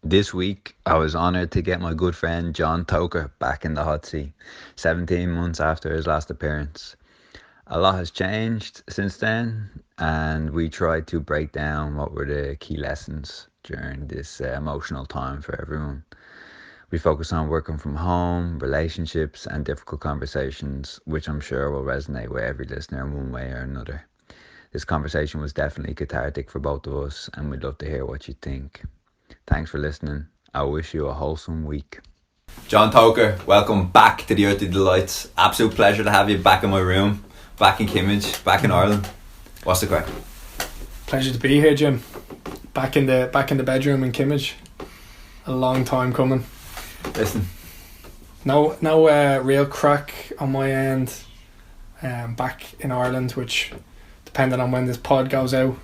This week, I was honoured to get my good friend John Toker back in the hot seat, 17 months after his last appearance. A lot has changed since then, and we tried to break down what were the key lessons during this emotional time for everyone. We focused on working from home, relationships, and difficult conversations, which I'm sure will resonate with every listener in one way or another. This conversation was definitely cathartic for both of us, and we'd love to hear what you think. Thanks for listening. I wish you a wholesome week. John Toker, welcome back to the Earthly Delights. Absolute pleasure to have you back in my room, back in Kimmage, back in Ireland. What's the crack? Pleasure to be here, Jim. Back in the bedroom in Kimmage. A long time coming. Listen, no real crack on my end. Back in Ireland, which, depending on when this pod goes out,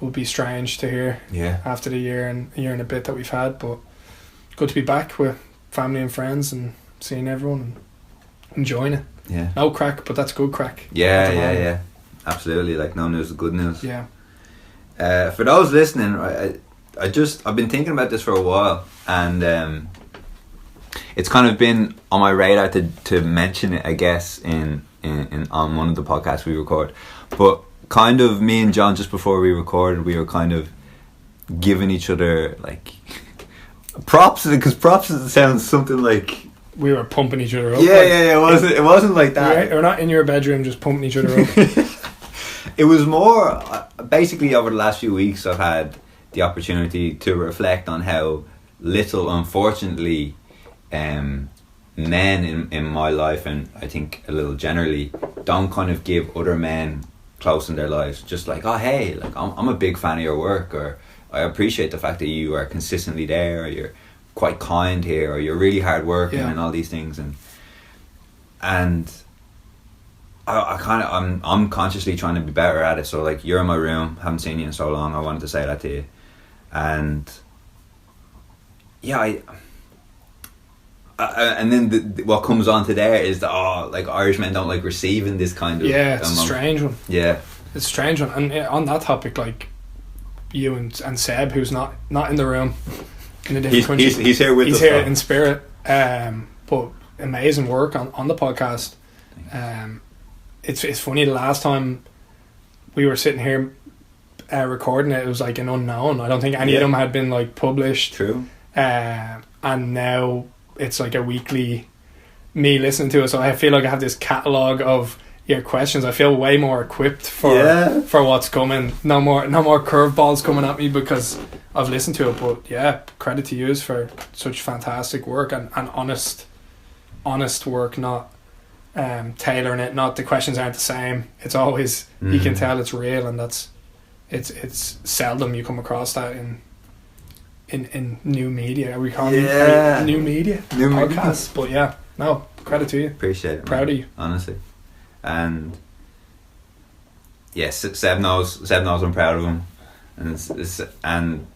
will be strange to hear. Yeah. After the year and a bit that we've had, but good to be back with family and friends and seeing everyone and enjoying it. Yeah. No crack, but that's good crack. Yeah. Absolutely. Like, no news is good news. Yeah. For those listening, I've been thinking about this for a while, and it's kind of been on my radar to mention it, I guess, in on one of the podcasts we record. But kind of me and John, just before we recorded, we were kind of giving each other like props, because props sounds something like we were pumping each other up. Yeah. It wasn't like that. We're not in your bedroom just pumping each other up. It was more basically over the last few weeks I've had the opportunity to reflect on how little, unfortunately, men in my life, and I think a little generally, don't kind of give other men close in their lives just like, oh hey, like I'm a big fan of your work, or I appreciate the fact that you are consistently there, or you're quite kind here, or you're really hard working, and all these things, and I'm consciously trying to be better at it. So like, you're in my room, haven't seen you in so long, I wanted to say that to you. And yeah, and then what comes on to there is that like Irish men don't like receiving this kind of it's a strange one. Yeah, it's a strange one. And on that topic, like you and Seb, who's not in the room, in a different country, he's here with us. He's here in spirit. But amazing work on the podcast. It's funny. The last time we were sitting here recording it was like an unknown. I don't think any of them had been like published. True. And now it's like a weekly me listening to it, so I feel like I have this catalogue of your questions. I feel way more equipped for what's coming. No more curveballs coming at me because I've listened to it. But yeah, credit to you for such fantastic work and honest work, not tailoring it. Not the questions aren't the same. It's always you can tell it's real, and it's seldom you come across that in new media. Are we calling it new media? New podcasts. But yeah, no, credit to you. Appreciate it. Proud of you. Honestly. And yes, Seb knows I'm proud of him. And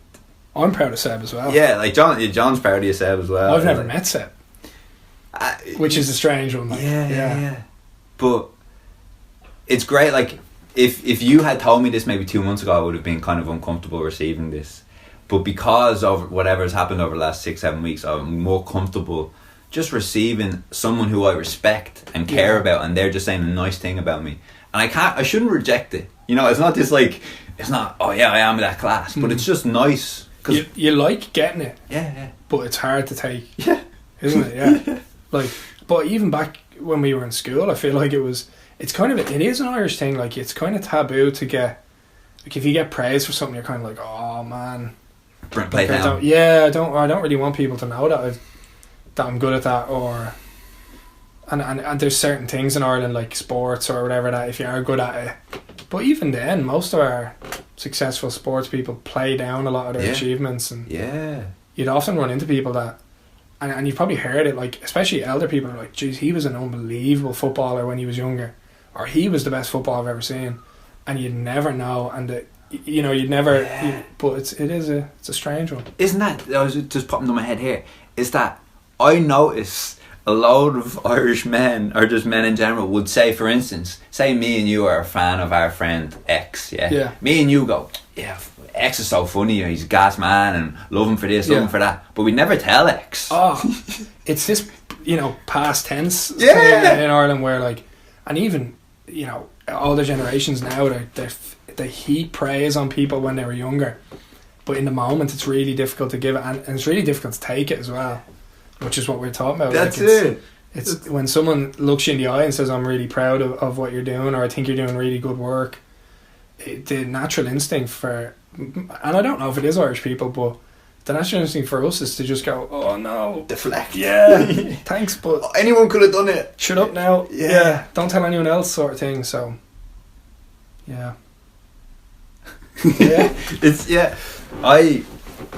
I'm proud of Seb as well. Yeah, like John's proud of you, Seb, as well. I've never met Seb. Which is a strange one. Like, yeah. But it's great, like if you had told me this maybe 2 months ago, I would have been kind of uncomfortable receiving this. But because of whatever has happened over the last 6-7 weeks, I'm more comfortable just receiving someone who I respect and care about, and they're just saying a nice thing about me. And I shouldn't reject it. You know, it's not just like, it's not, oh yeah, I am in that class, but it's just nice. Cause you like getting it. Yeah. But it's hard to take. Yeah. Isn't it? Yeah. Like, but even back when we were in school, I feel like it is an Irish thing. Like, it's kind of taboo to get, like, if you get praise for something, you're kind of like, oh man. Play down. I don't really want people to know that I'm good at that, or and there's certain things in Ireland like sports or whatever that if you are good at it, but even then most of our successful sports people play down a lot of their achievements, and you'd often run into people that and you've probably heard it, like especially elder people are like, geez, he was an unbelievable footballer when he was younger, or he was the best footballer I've ever seen, and you'd never know, and you'd never but it's a strange one. Isn't that, I was just popping to my head here, is that I notice a load of Irish men, or just men in general, would say, for instance, say me and you are a fan of our friend X, me and you go, X is so funny, he's a gas man, and love him for this, love him for that. But we never tell X. Oh, it's this, past tense Yeah. thing in Ireland where, like, and even, older generations now, they heap praise on people when they were younger. But in the moment, it's really difficult to give it, and it's really difficult to take it as well, which is what we're talking about. That's like, it. It's when someone looks you in the eye and says, I'm really proud of what you're doing, or I think you're doing really good work. The natural instinct for, and I don't know if it is Irish people, but the natural instinct for us is to just go, oh no, Deflect. yeah, thanks, but Anyone could have done it. shut up now. Yeah. Don't tell anyone else, sort of thing. So, yeah. Yeah. It's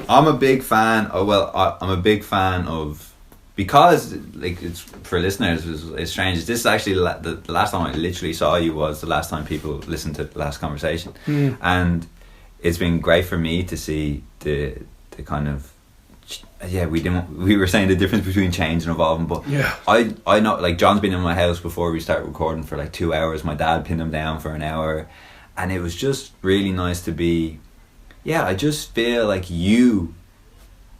I'm a big fan of, I'm a big fan of, because like, it's for listeners, it's strange, this is actually the last time I literally saw you was the last time people listened to the last conversation. And it's been great for me to see the kind of, we were saying the difference between change and evolving, but Yeah. I know, like, John's been in my house before we started recording for like 2 hours. My dad pinned him down for an hour, and it was just really nice to be, I just feel like you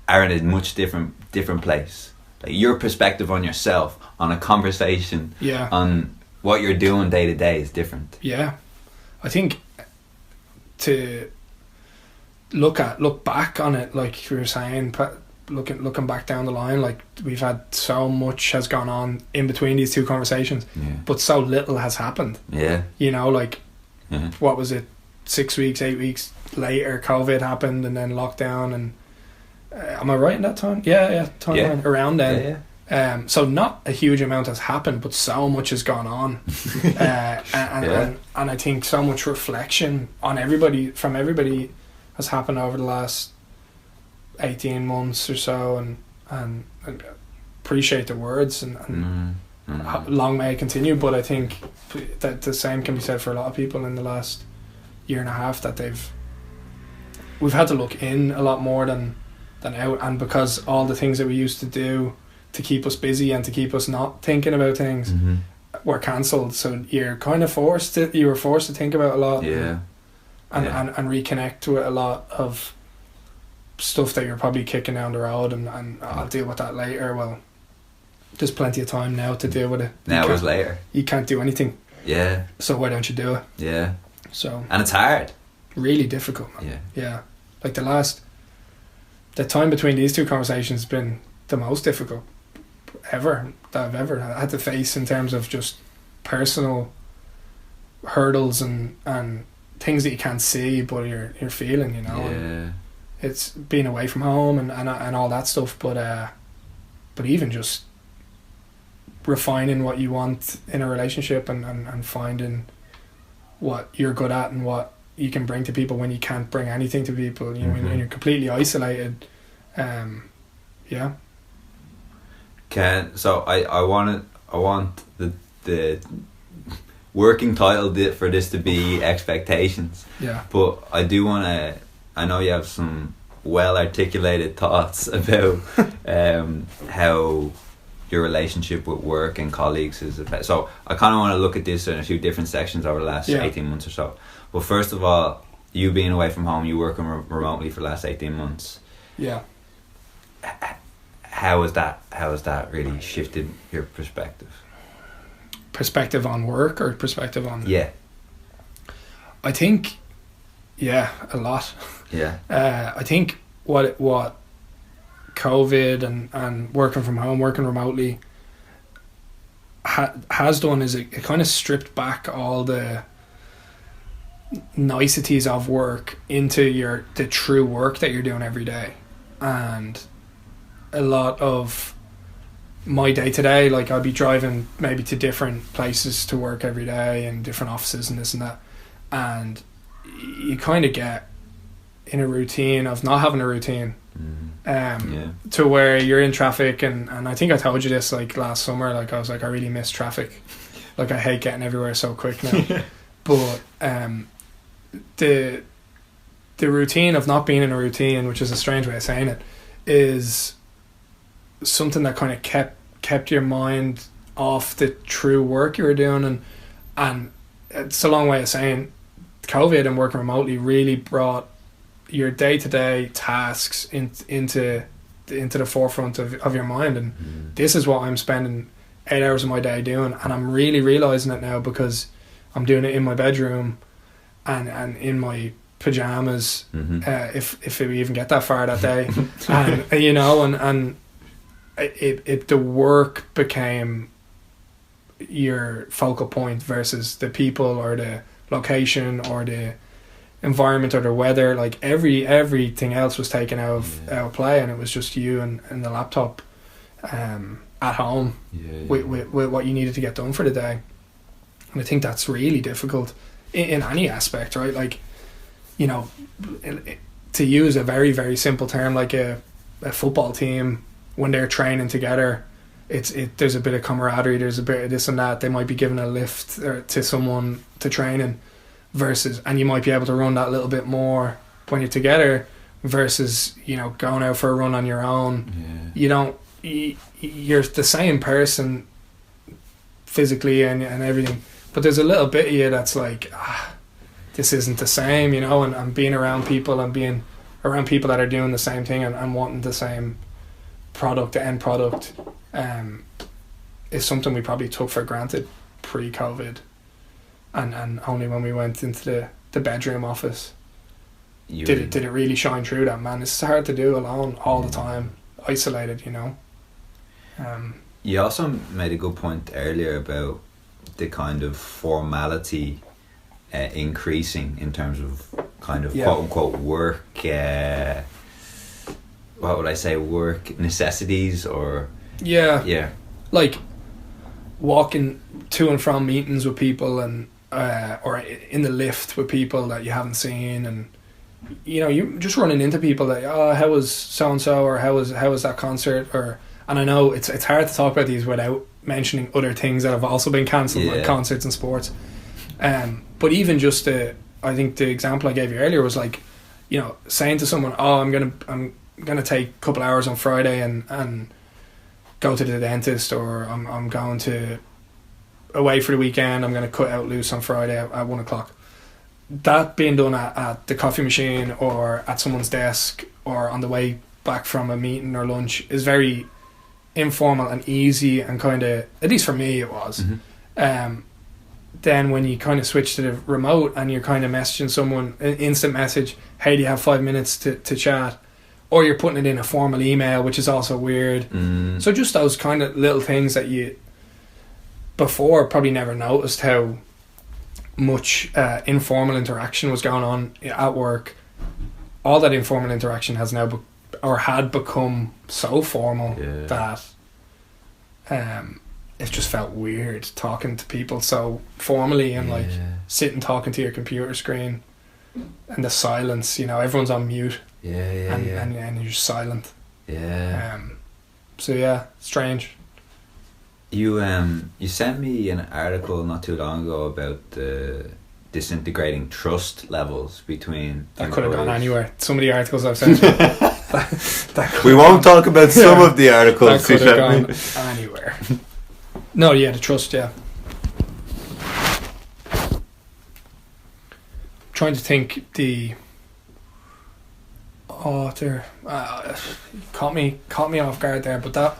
are in a much different place. Like, your perspective on yourself, on a conversation, Yeah. on what you're doing day to day is different. Yeah. I think to look back on it, like we were saying, looking back down the line, like, we've had so much has gone on in between these two conversations, but so little has happened. Yeah. Like, what was it, 6 weeks, 8 weeks later, COVID happened, and then lockdown, and am I right in that time? Yeah, timeline around then. So not a huge amount has happened, but so much has gone on, and I think so much reflection on from everybody has happened over the last 18 months or so, and appreciate the words, and long may it continue. But I think that the same can be said for a lot of people in the last year and a half, that we've had to look in a lot more than out, and because all the things that we used to do to keep us busy and to keep us not thinking about things were cancelled, so you're kind of forced to think about a lot, and reconnect with a lot of stuff that you're probably kicking down the road, and I'll deal with that later. Well, there's plenty of time now to deal with it. Now is later. You can't do anything, so why don't you do it? So, and it's hard, really difficult, man. Like the time between these two conversations has been the most difficult ever that I've ever had to face, in terms of just personal hurdles and things that you can't see but you're feeling, and it's being away from home and all that stuff, but even just refining what you want in a relationship, and finding what you're good at and what you can bring to people when you can't bring anything to people, when you're completely isolated. So I want the working title for this to be expectations. But I do want to, I know you have some well articulated thoughts about how your relationship with work and colleagues is affected. So I kind of want to look at this in a few different sections over the last 18 months or so. Well, first of all, you being away from home, you working remotely for the last 18 months. How has that really shifted your perspective? Perspective on work, or perspective on... I think, a lot. I think what COVID and working from home, working remotely has done is it kind of stripped back all the niceties of work into the true work that you're doing every day. And a lot of my day to day, like, I'll be driving maybe to different places to work every day, and different offices and this and that, and you kind of get in a routine of not having a routine, to where you're in traffic, and I think I told you this, like, last summer, like, I was like, I really miss traffic, like, I hate getting everywhere so quick now. But the routine of not being in a routine, which is a strange way of saying it, is something that kind of kept your mind off the true work you were doing, and it's a long way of saying COVID and working remotely really brought your day-to-day tasks into the forefront of your mind, and this is what I'm spending 8 hours of my day doing, and I'm really realising it now because I'm doing it in my bedroom and in my pajamas, if we even get that far that day. And you know, and it the work became your focal point versus the people or the location or the environment or the weather. Like everything else was taken out of play, and it was just you and the laptop at home with what you needed to get done for the day. And I think that's really difficult in any aspect, right? Like, you know, to use a very, very simple term, like a football team, when they're training together, there's a bit of camaraderie, there's a bit of this and that. They might be giving a lift to someone to training versus, and you might be able to run that a little bit more when you're together versus, you know, going out for a run on your own. You're the same person physically and everything, but there's a little bit of you that's like, this isn't the same, you know, and being around people and being around people that are doing the same thing and wanting the same product, the end product, is something we probably took for granted pre-COVID, and only when we went into the bedroom office did it really shine through that, man. It's hard to do alone all the time, isolated, you know. You also made a good point earlier about the kind of formality increasing in terms of kind of quote unquote work, what would I say, work necessities, or like walking to and from meetings with people, and or in the lift with people that you haven't seen, and you know, you just running into people that, how was so and so, or how was that concert, or, and I know it's hard to talk about these without mentioning other things that have also been cancelled, like concerts and sports. But even just I think the example I gave you earlier was like, you know, saying to someone, I'm gonna take a couple hours on Friday and go to the dentist, or I'm going to away for the weekend, I'm gonna cut out loose on Friday at 1:00. That being done at the coffee machine or at someone's desk or on the way back from a meeting or lunch is very informal and easy, and kind of, at least for me it was. Then when you kind of switch to the remote and you're kind of messaging someone, an instant message, hey, do you have 5 minutes to chat, or you're putting it in a formal email, which is also weird. So just those kind of little things that you before probably never noticed how much informal interaction was going on at work. All that informal interaction has now had become so formal that it just felt weird talking to people so formally, and like sitting talking to your computer screen and the silence, you know, everyone's on mute and you're just silent. So yeah, strange. You sent me an article not too long ago about the disintegrating trust levels between that could have gone anywhere. Some of the articles I've sent you, we won't talk about some of the articles. That could have gone anywhere. No, the trust, trying to think the author caught me off guard there, but that,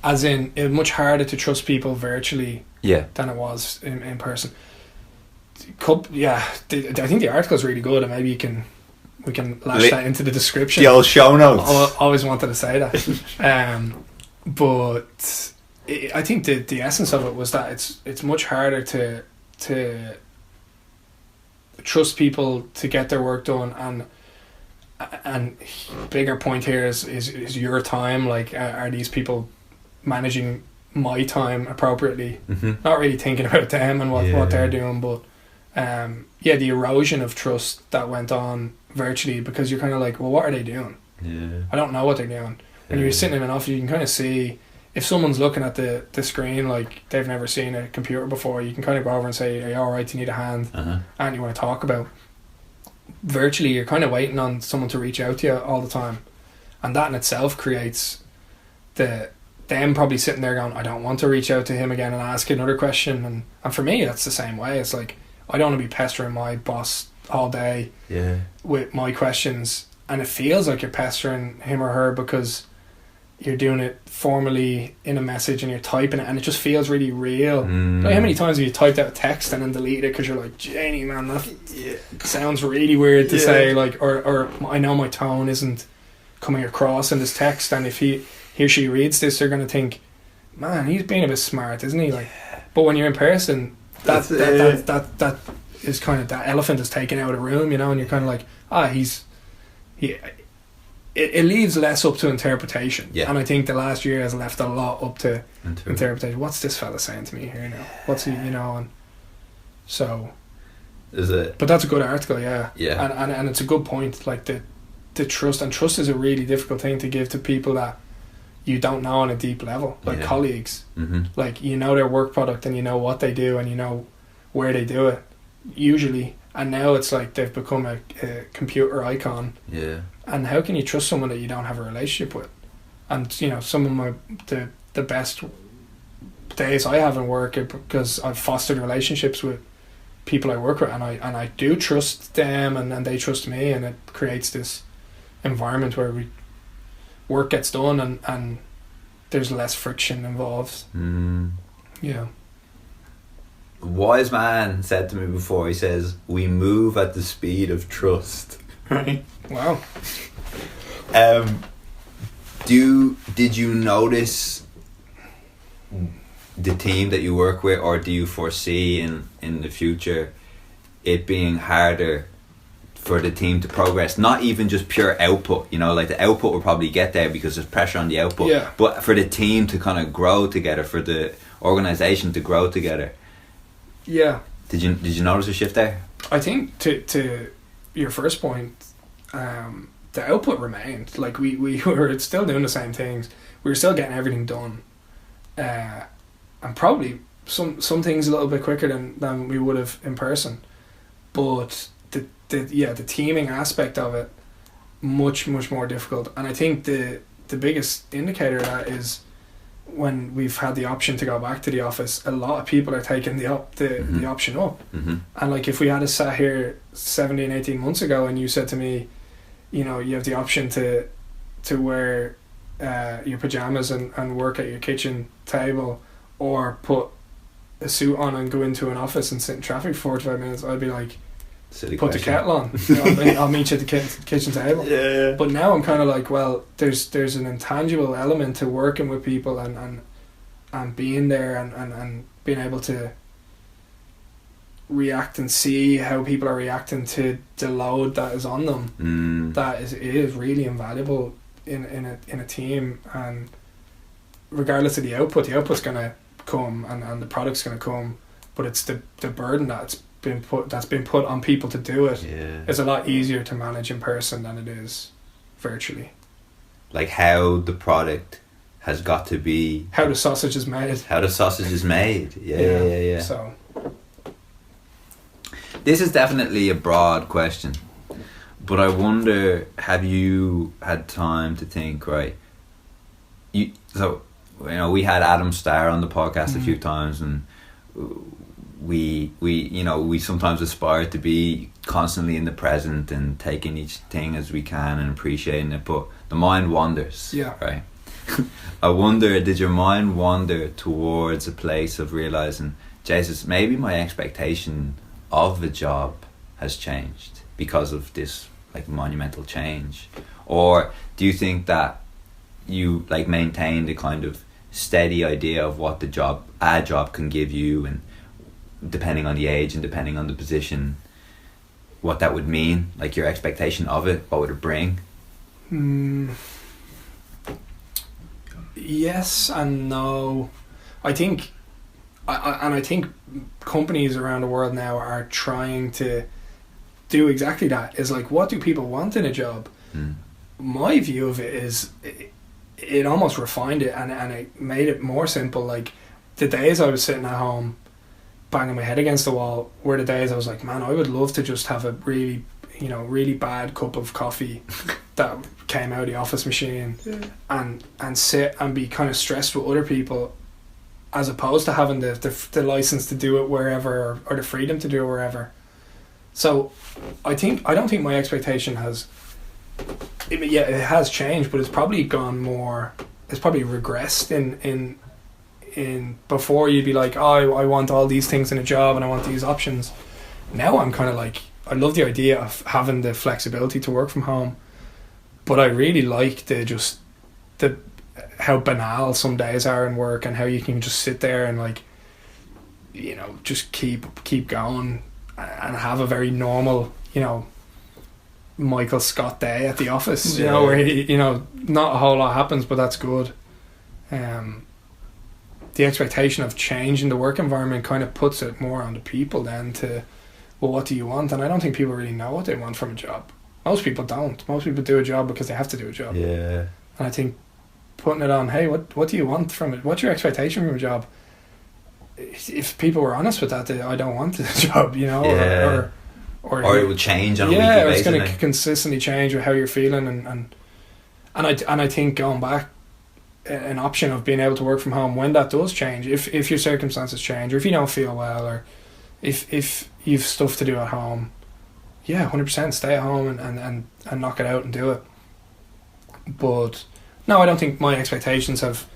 as in, it was much harder to trust people virtually than it was in person. I think the article is really good, and maybe we can lash that into the description. The old show notes. I always wanted to say that. But I think the essence of it was that it's much harder to trust people to get their work done, and bigger point here is your time. Like, are these people managing my time appropriately? Not really thinking about them and what they're doing, but the erosion of trust that went on virtually, because you're kind of like, well, what are they doing? I don't know what they're doing. And you're sitting in an office, you can kind of see if someone's looking at the screen like they've never seen a computer before. You can kind of go over and say, are you alright, do you need a hand? And you want to talk about. Virtually, you're kind of waiting on someone to reach out to you all the time, and that in itself creates them probably sitting there going, I don't want to reach out to him again and ask another question. And for me, that's the same way. It's like, I don't want to be pestering my boss all day Yeah. with my questions, and it feels like you're pestering him or her because you're doing it formally in a message and you're typing it, and it just feels really real. Like, how many times have you typed out a text and then deleted it because you're like, Janie, man, that sounds really weird to say, like, or I know my tone isn't coming across in this text, and if he or she reads this, they're going to think, man, he's being a bit smart, isn't he? Like, but when you're in person, that is kind of, that elephant is taken out of the room, you know, and you're kind of like, it leaves less up to interpretation. Yeah. And I think the last year has left a lot up to interpretation. What's this fella saying to me here now? What's he, you know, and so. Is it? But that's a good article, yeah. Yeah. And it's a good point, like the trust, and trust is a really difficult thing to give to people that you don't know on a deep level, like colleagues. Mm-hmm. Like, you know their work product and you know what they do and you know where they do it, usually. And now it's like they've become a computer icon. Yeah. And how can you trust someone that you don't have a relationship with? And, you know, some of the best days I have in work are because I've fostered relationships with people I work with, and I do trust them, and they trust me, and it creates this environment where work gets done and there's less friction involved. Yeah. A wise man said to me before, he says, we move at the speed of trust. Right. Wow. Did you notice the team that you work with, or do you foresee in the future it being harder for the team to progress? Not even just pure output, you know, like the output will probably get there because there's pressure on the output, but for the team to kind of grow together, for the organisation to grow together. Yeah. Did you notice a shift there? I think to your first point, the output remained. Like we were still doing the same things. We were still getting everything done, and probably some things a little bit quicker than we would have in person. But the teaming aspect of it much more difficult. And I think the biggest indicator of that is when we've had the option to go back to the office, a lot of people are taking the option up. Mm-hmm. And like, if we had sat here 17, 18 months ago and you said to me, you know, you have the option to wear your pajamas and work at your kitchen table, or put a suit on and go into an office and sit in traffic for 45 minutes, I'd be like, silly put question. the kettle on. You know, I'll meet you at the kitchen table. Yeah. But now I'm kind of like, well, there's an intangible element to working with people and being there and being able to react and see how people are reacting to the load that is on them. That is really invaluable in a team, and regardless of the output's gonna come and the product's gonna come, but it's the burden that's been put on people to do it. It's a lot easier to manage in person than it is virtually. Like how the product has got to be, how the sausage is made. Yeah. So this is definitely a broad question, but I wonder, have you had time to think, right? We had Adam Starr on the podcast a few times, and we sometimes aspire to be constantly in the present and taking each thing as we can and appreciating it, but the mind wanders. Right. I wonder, did your mind wander towards a place of realizing, Jesus, maybe my expectation of the job has changed because of this like monumental change? Or do you think that you like maintain the kind of steady idea of what a job can give you, and depending on the age and depending on the position, what that would mean, like your expectation of it, what would it bring? Yes and no. I think I think companies around the world now are trying to do exactly that. Is like, what do people want in a job? My view of it is it almost refined it and it made it more simple. Like, the days I was sitting at home banging my head against the wall were the days I was like, man, I would love to just have a really bad cup of coffee that came out of the office machine and sit and be kind of stressed with other people, as opposed to having the license to do it wherever, or the freedom to do it wherever. So I don't think my expectation has. It has changed, but it's probably gone more. It's probably regressed in before you'd be like, oh, I want all these things in a job and I want these options. Now I'm kind of like, I love the idea of having the flexibility to work from home, but I really like the how banal some days are in work and how you can just sit there and like, you know, just keep going and have a very normal, you know, Michael Scott day at the office, you know, where you know, not a whole lot happens, but that's good. The expectation of change in the work environment kind of puts it more on the people then to, well, what do you want? And I don't think people really know what they want from a job. Most people don't. Most people do a job because they have to do a job. Yeah. And I think putting it on, hey, what do you want from it? What's your expectation from a job? If people were honest with that, I don't want the job, you know, or it would change on a weekly basis. Yeah, it's going to consistently change with how you're feeling, and I think going back, an option of being able to work from home when that does change, if your circumstances change, or if you don't feel well, or if you've stuff to do at home, 100% stay at home and knock it out and do it. But no, I don't think my expectations have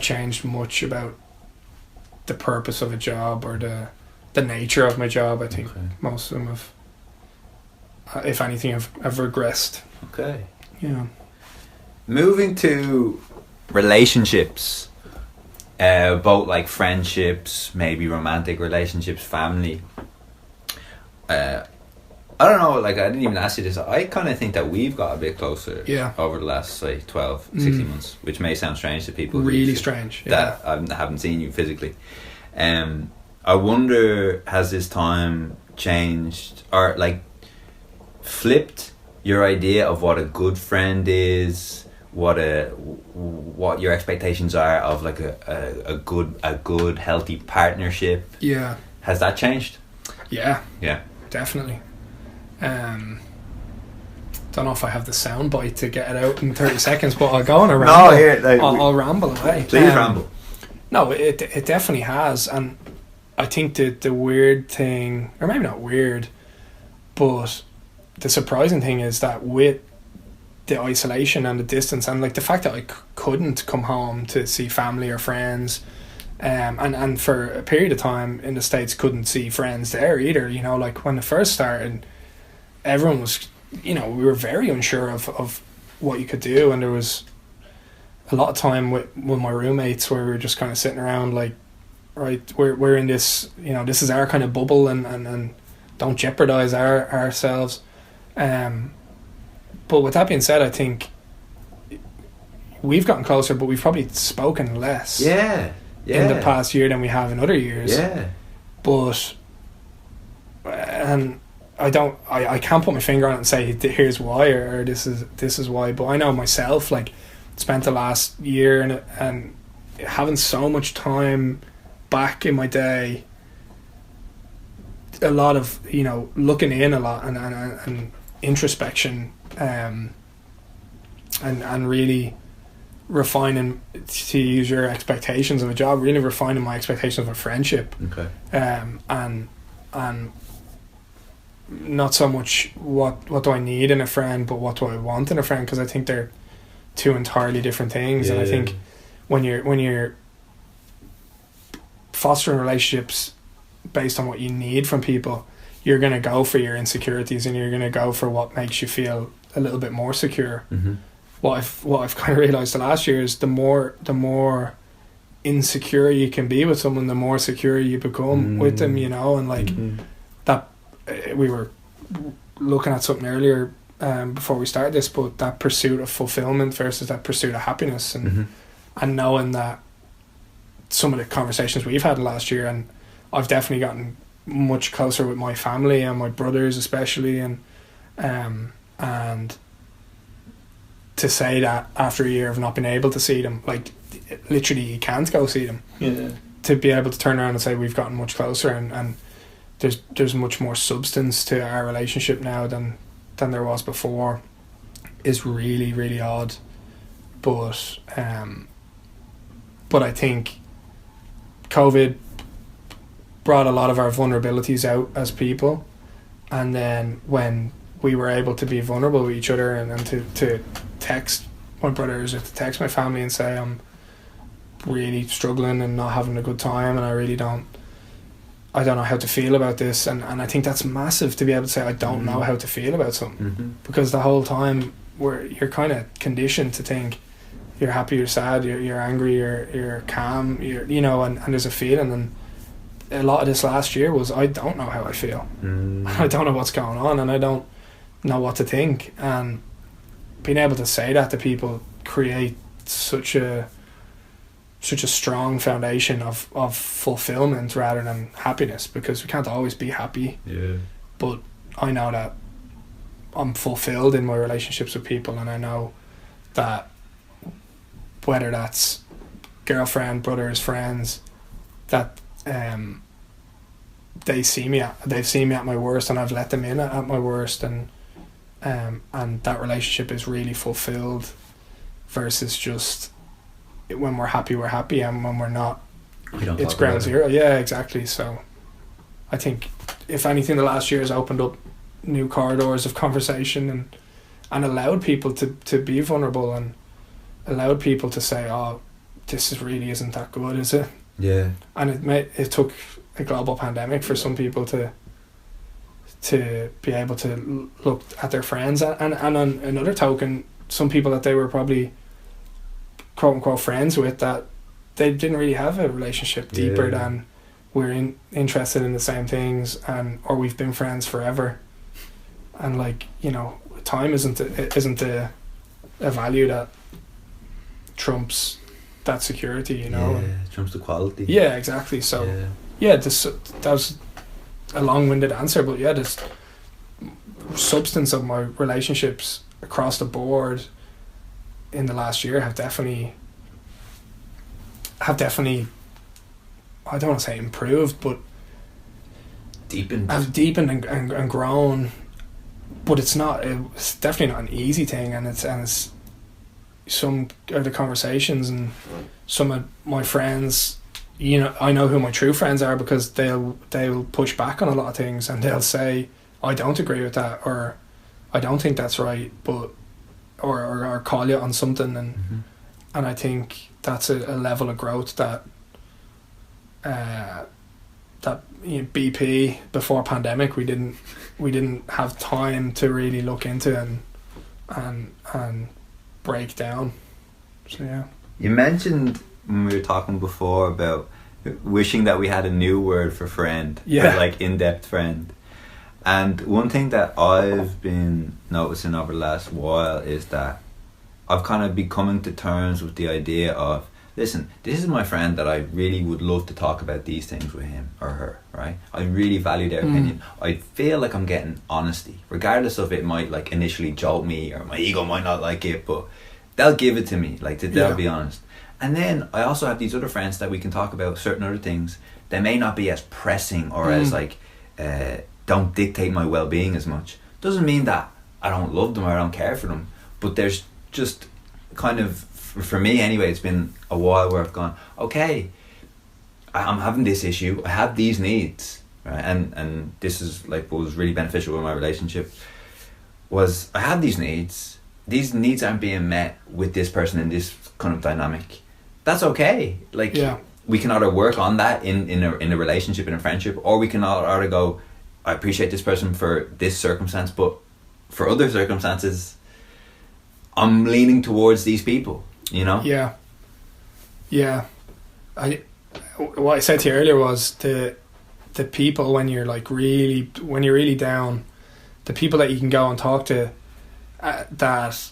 changed much about the purpose of a job or the nature of my job. I think most of them have, if anything, have regressed. Okay. Yeah. Moving to relationships, both like friendships, maybe romantic relationships, family. I don't know, like I didn't even ask you this. I kind of think that we've got a bit closer over the last, say, 12, 16 months, which may sound strange to people. Really strange. That I haven't seen you physically. I wonder, has this time changed or like flipped your idea of what a good friend is, what your expectations are of like a good healthy partnership? Yeah. Has that changed? Yeah. Yeah. Definitely. Don't know if I have the sound bite to get it out in 30 seconds, but I'll go on a ramble. No, here, I'll ramble away. Please ramble. No, it definitely has, and I think the weird thing, or maybe not weird, but the surprising thing is that with the isolation and the distance, and like the fact that I couldn't come home to see family or friends, and for a period of time in the States couldn't see friends there either, you know, like when it first started, everyone was, you know, we were very unsure of what you could do, and there was a lot of time with my roommates where we were just kind of sitting around like, right, we're in this, you know, this is our kind of bubble, and don't jeopardize ourselves. But with that being said, I think we've gotten closer, but we've probably spoken less in the past year than we have in other years. But and I can't put my finger on it and say here's why or this is why, but I know myself, like, spent the last year and having so much time back in my day, a lot of, you know, looking in a lot and introspection, and really refining, to use your expectations of a job, really refining my expectations of a friendship. And not so much what do I need in a friend, but what do I want in a friend, because I think they're two entirely different things. And I think when you're fostering relationships based on what you need from people, you're going to go for your insecurities and you're going to go for what makes you feel a little bit more secure. What I've kind of realized the last year is the more insecure you can be with someone, the more secure you become with them, you know. And like that, we were looking at something earlier before we started this, but that pursuit of fulfillment versus that pursuit of happiness, and knowing that some of the conversations we've had last year, and I've definitely gotten much closer with my family and my brothers especially, and to say that after a year of not being able to see them, like literally you can't go see them, to be able to turn around and say we've gotten much closer, and there's much more substance to our relationship now than there was before, is really, really odd. But I think COVID brought a lot of our vulnerabilities out as people, and then when we were able to be vulnerable with each other and to text my brothers or to text my family and say I'm really struggling and not having a good time and I don't know how to feel about this, and I think that's massive to be able to say I don't know how to feel about something, because the whole time you're kind of conditioned to think you're happy, you're sad, you're angry, you're calm, and there's a feeling. And a lot of this last year was I don't know how I feel. I don't know what's going on, and I don't know what to think. And being able to say that to people create such a strong foundation of fulfillment rather than happiness, because we can't always be happy. Yeah. But I know that I'm fulfilled in my relationships with people, and I know that whether that's girlfriend, brothers, friends, that they've seen me at my worst, and I've let them in at my worst, and that relationship is really fulfilled, versus just when we're happy, and when we're not, it's ground zero. Yeah, exactly. So I think if anything, the last year has opened up new corridors of conversation and allowed people to be vulnerable, and allowed people to say, oh, this really isn't that good, is it? Yeah. And it took a global pandemic for some people to be able to look at their friends, and on another token, some people that they were probably quote unquote friends with, that they didn't really have a relationship deeper than we're interested in the same things, or we've been friends forever. And time isn't a value that trumps that security, trumps the quality. Yeah, exactly. So that was a long-winded answer, but this substance of my relationships across the board in the last year have definitely I don't want to say improved, but deepened. Have deepened and grown. But it's definitely not an easy thing, and it's some of the conversations and some of my friends, I know who my true friends are, because they'll push back on a lot of things, and they'll say, I don't agree with that, or I don't think that's right, but or call you on something, and I think that's a level of growth that BP before pandemic we didn't have time to really look into and break down. So yeah. You mentioned when we were talking before about wishing that we had a new word for friend, like in-depth friend. And one thing that I've been noticing over the last while is that I've kind of been coming to terms with the idea of, listen, this is my friend that I really would love to talk about these things with him or her, right? I really value their opinion. I feel like I'm getting honesty, regardless of it might initially jolt me, or my ego might not like it, but they'll give it to me, they'll be honest. And then I also have these other friends that we can talk about certain other things that may not be as pressing or as don't dictate my well-being as much. Doesn't mean that I don't love them or I don't care for them, but there's just kind of, for me anyway, it's been a while where I've gone, okay, I'm having this issue, I have these needs, right? And this is what was really beneficial in my relationship was I have these needs aren't being met with this person in this kind of dynamic. That's okay. We can either work on that in a relationship, in a friendship, or we can either go, I appreciate this person for this circumstance, but for other circumstances I'm leaning towards these people, Yeah. What I said to you earlier was the people when you're really down, the people that you can go and talk to, that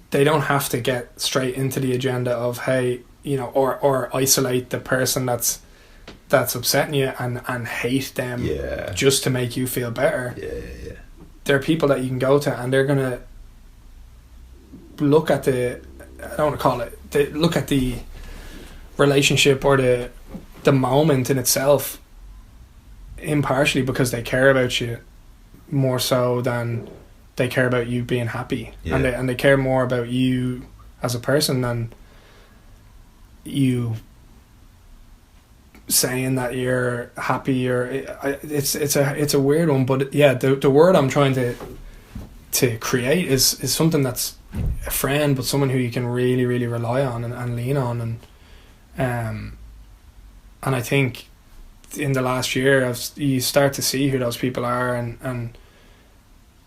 they don't have to get straight into the agenda of, hey, or isolate the person that's upsetting you and hate them just to make you feel better. Yeah. There are people that you can go to, and they're gonna look at I don't want to call it, look at the relationship or the moment in itself impartially, because they care about you more so than they care about you being happy. And they care more about you as a person than you saying that you're happy, or it's a weird one, but yeah, the word I'm trying to create is something that's a friend, but someone who you can really, really rely on and lean on, and I think in the last year you start to see who those people are, and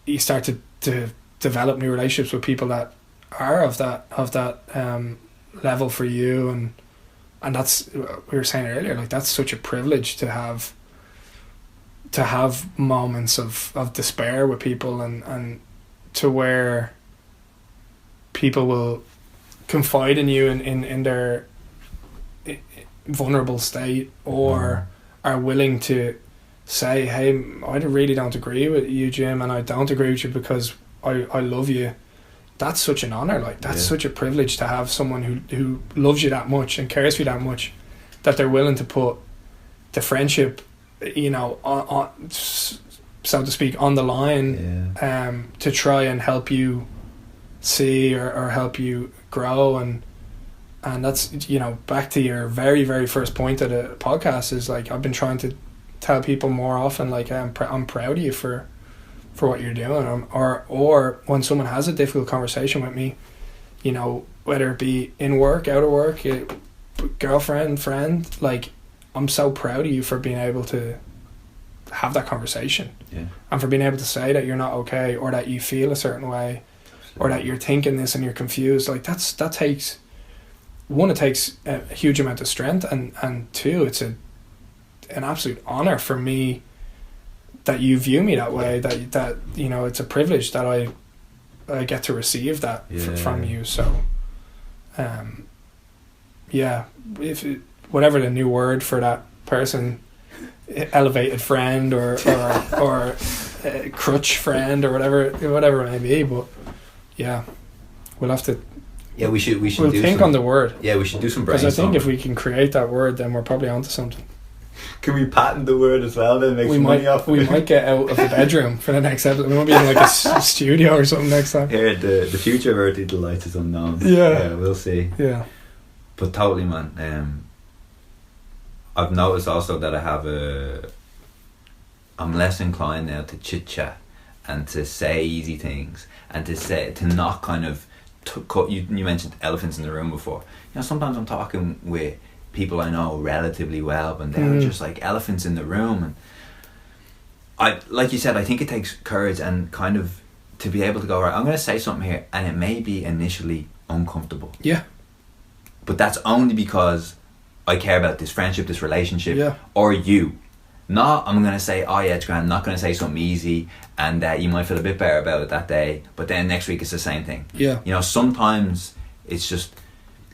you start to develop new relationships with people that are of that level for you, and that's, we were saying earlier, like that's such a privilege to have moments of despair with people, and to where people will confide in you in their vulnerable state, or are willing to say, hey, I really don't agree with you, Jim, and I don't agree with you because I love you. That's such an honour. Like, that's such a privilege to have someone who loves you that much and cares for you that much, that they're willing to put the friendship, you know, on so to speak, on the line, to try and help you see or help you grow. And that's, you know, back to your very, very first point of the podcast, is like, I've been trying to tell people more often, like, I'm proud of you for what you're doing, or when someone has a difficult conversation with me, you know, whether it be in work, out of work, girlfriend, friend, like, I'm so proud of you for being able to have that conversation, and for being able to say that you're not okay, or that you feel a certain way, or that you're thinking this and you're confused. Like, that takes, one, it takes a huge amount of strength, and two, it's an absolute honor for me that you view me that way, that you know, it's a privilege that I get to receive that from you. So if whatever the new word for that person, elevated friend or crutch friend, or whatever it may be, but we'll have to we should we'll do think some, on the word, we should do some brainstorming, because I think if we can create that word, then we're probably onto something. Can we patent the word as well, then make we some might money off we it? might get out of the bedroom for the next episode. We might be in like a studio or something next time. Here, the future of Earthly Delights is unknown. We'll see. But totally, man. I've noticed also that I'm less inclined now to chit chat and to say easy things, and to not kind of cut. You mentioned elephants in the room before. You know, sometimes I'm talking with people I know relatively well, but they're just like elephants in the room, and I, like you said, I think it takes courage and kind of to be able to go, right, I'm going to say something here, and it may be initially uncomfortable, but that's only because I care about this friendship, this relationship, or you. Not, I'm going to say, oh yeah, it's grand, I'm not going to say something easy, and you might feel a bit better about it that day, but then next week it's the same thing. You know, sometimes it's just,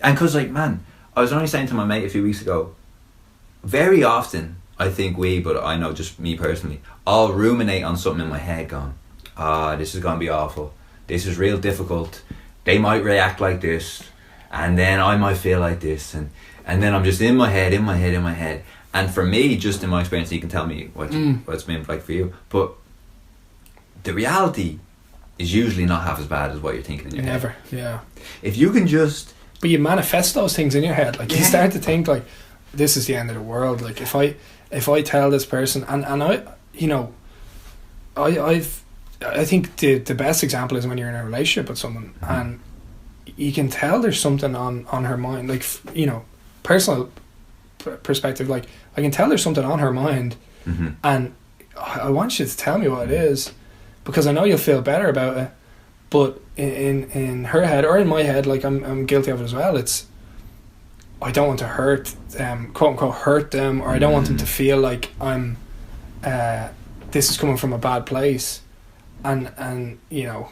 and because, like, man, I was only saying to my mate a few weeks ago, very often, I think but I know just me personally, I'll ruminate on something in my head going, this is going to be awful, this is real difficult, they might react like this, and then I might feel like this, and then I'm just in my head. And for me, just in my experience, you can tell me what it's been like for you, but the reality is usually not half as bad as what you're thinking in your head. Never, If you can just... But you manifest those things in your head. Like, you start to think, like, this is the end of the world. Like, if I tell this person, and I, you know, I think the best example is when you're in a relationship with someone, and you can tell there's something on her mind. Like, you know, personal perspective, like, I can tell there's something on her mind, and I want you to tell me what it is, because I know you'll feel better about it. But in her head, or in my head, like, I'm guilty of it as well, it's, I don't want to hurt them, quote unquote hurt them, or I don't want them to feel like I'm this is coming from a bad place, and you know,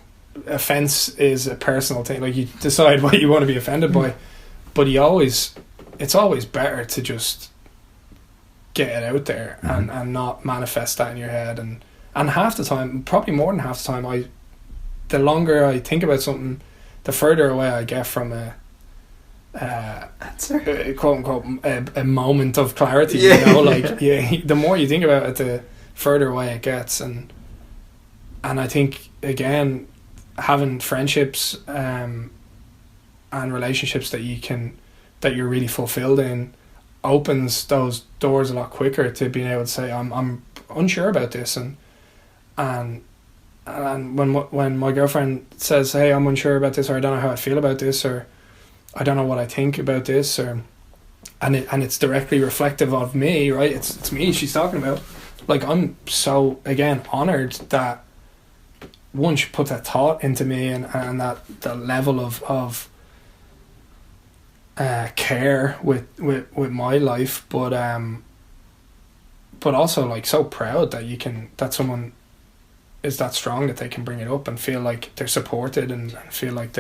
offense is a personal thing. Like, you decide what you want to be offended by, but it's always better to just get it out there, and not manifest that in your head. And half the time, probably more than half the time, the longer I think about something, the further away I get from a quote unquote a moment of clarity. You know, like, the more you think about it, the further away it gets. And I think, again, having friendships and relationships that you're really fulfilled in opens those doors a lot quicker to being able to say I'm unsure about this, and when my girlfriend says, hey, I'm unsure about this, or I don't know how I feel about this, or I don't know what I think about this, or and it's directly reflective of me, right? It's me she's talking about. Like, I'm so, again, honoured that one, she put that thought into me, and that the level of care with my life, but also, like, so proud that someone is that strong that they can bring it up and feel like they're supported, and feel like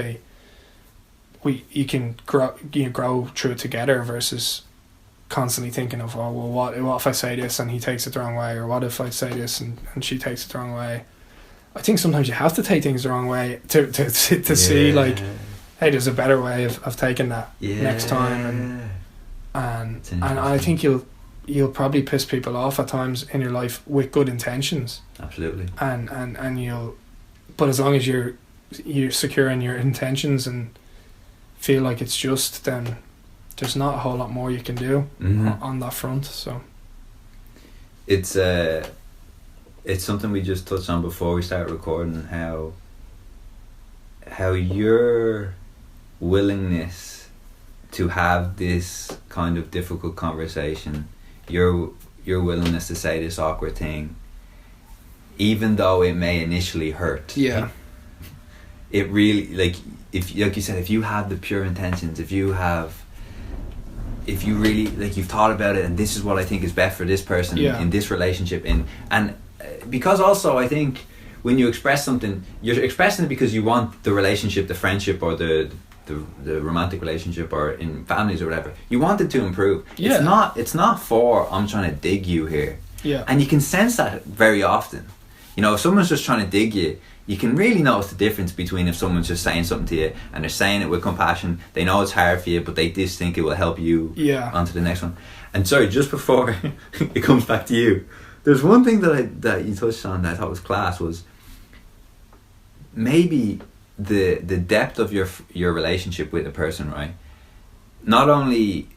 you can grow through it together, versus constantly thinking of, oh, well, what if I say this and he takes it the wrong way, or what if I say this and she takes it the wrong way. I think sometimes you have to take things the wrong way to see, like, hey, there's a better way of taking that next time, and I think you'll probably piss people off at times in your life with good intentions. Absolutely. And you'll, but as long as you're secure in your intentions and feel like it's just, then there's not a whole lot more you can do on that front. So it's something we just touched on before we started recording, how your willingness to have this kind of difficult conversation, your willingness to say this awkward thing, even though it may initially hurt. Yeah. It really, like you said, if you have the pure intentions, if you really, like, you've thought about it, and this is what I think is best for this person in this relationship, and because also I think when you express something, you're expressing it because you want the relationship, the friendship, or the romantic relationship, or in families or whatever, you want it to improve. It's not for, I'm trying to dig you here. And you can sense that very often. You know, if someone's just trying to dig you, you can really notice the difference between if someone's just saying something to you and they're saying it with compassion, they know it's hard for you, but they just think it will help you onto the next one. And sorry, just before it comes back to you, there's one thing that you touched on that I thought was class, was maybe the depth of your relationship with a person, right? Not only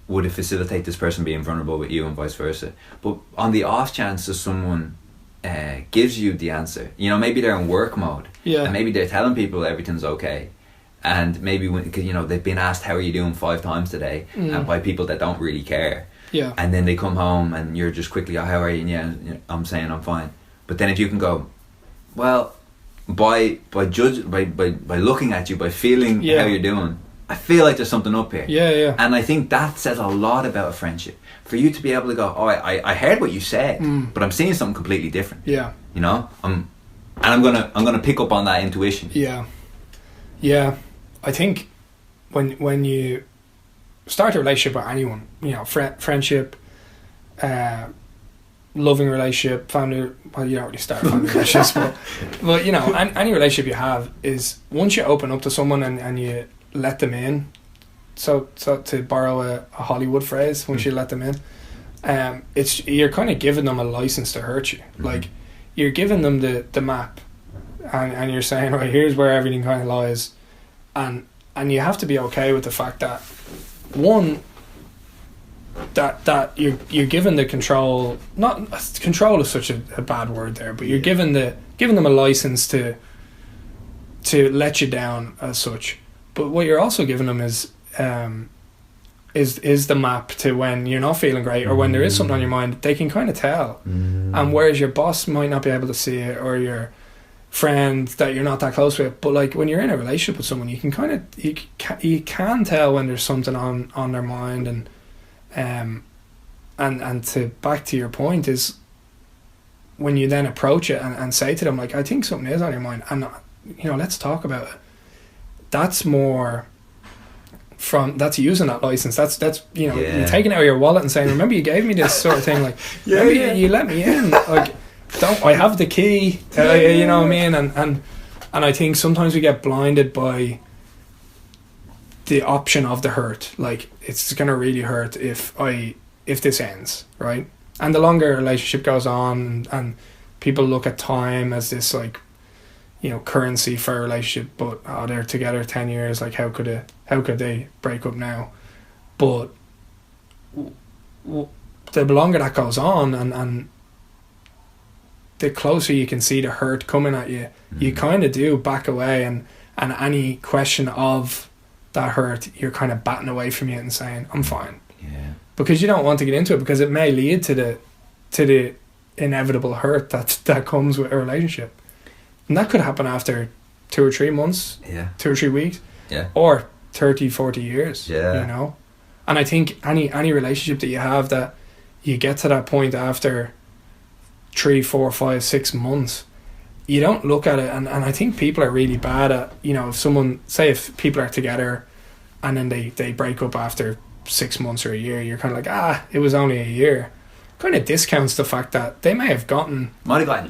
would it facilitate this person being vulnerable with you and vice versa, but on the off chance that someone gives you the answer, you know, maybe they're in work mode, and maybe they're telling people everything's okay, and maybe because, you know, they've been asked how are you doing 5 times today, and by people that don't really care, and then they come home and you're just quickly, oh, how are you? And yeah, I'm saying I'm fine. But then if you can go, well, by looking at you, by feeling how you're doing, I feel like there's something up here. And I think that says a lot about a friendship. For you to be able to go, oh, I heard what you said, but I'm seeing something completely different. You know, I'm gonna pick up on that intuition. I think when you start a relationship with anyone, you know, friendship, loving relationship, family, well, you don't really start family relationships, but you know, any relationship you have is, once you open up to someone and you let them in, so to borrow a Hollywood phrase, once you let them in, you're kind of giving them a license to hurt you. Like, you're giving them the map, and you're saying, right, here's where everything kind of lies, and you have to be okay with the fact that, one, that you're given the control. Not control is such a bad word there, but you're giving them a license to let you down as such. But what you're also giving them is the map to when you're not feeling great, or when there is something on your mind, they can kind of tell. And whereas your boss might not be able to see it, or your friend that you're not that close with, but like when you're in a relationship with someone, you can kind of you can tell when there's something on their mind. And to back to your point, is when you then approach it and say to them, like, I think something is on your mind, and you know, let's talk about it. That's more that's using that license. That's you know, you're taking it out of your wallet and saying, remember you gave me this sort of thing, like, you let me in, like, I have the key, you know what I mean? And I think sometimes we get blinded by the option of the hurt. Like, it's gonna really hurt if this ends, right? And the longer a relationship goes on, and people look at time as this, like, you know, currency for a relationship, but they're together 10 years, like, how could they break up now? But the longer that goes on, and the closer you can see the hurt coming at you, you kind of do back away, and any question of that hurt, you're kind of batting away from it and saying, I'm fine. Yeah. Because you don't want to get into it, because it may lead to the inevitable hurt that comes with a relationship. And that could happen after 2 or 3 months, Yeah. 2 or 3 weeks, Yeah. or 30, 40 years, Yeah. you know? And I think any relationship that you have, that you get to that point after 3, 4, 5, 6 months, you don't look at it, and I think people are really bad at, you know, if people are together and then they break up after 6 months or a year, you're kind of like, it was only a year. Kind of discounts the fact that they might have gotten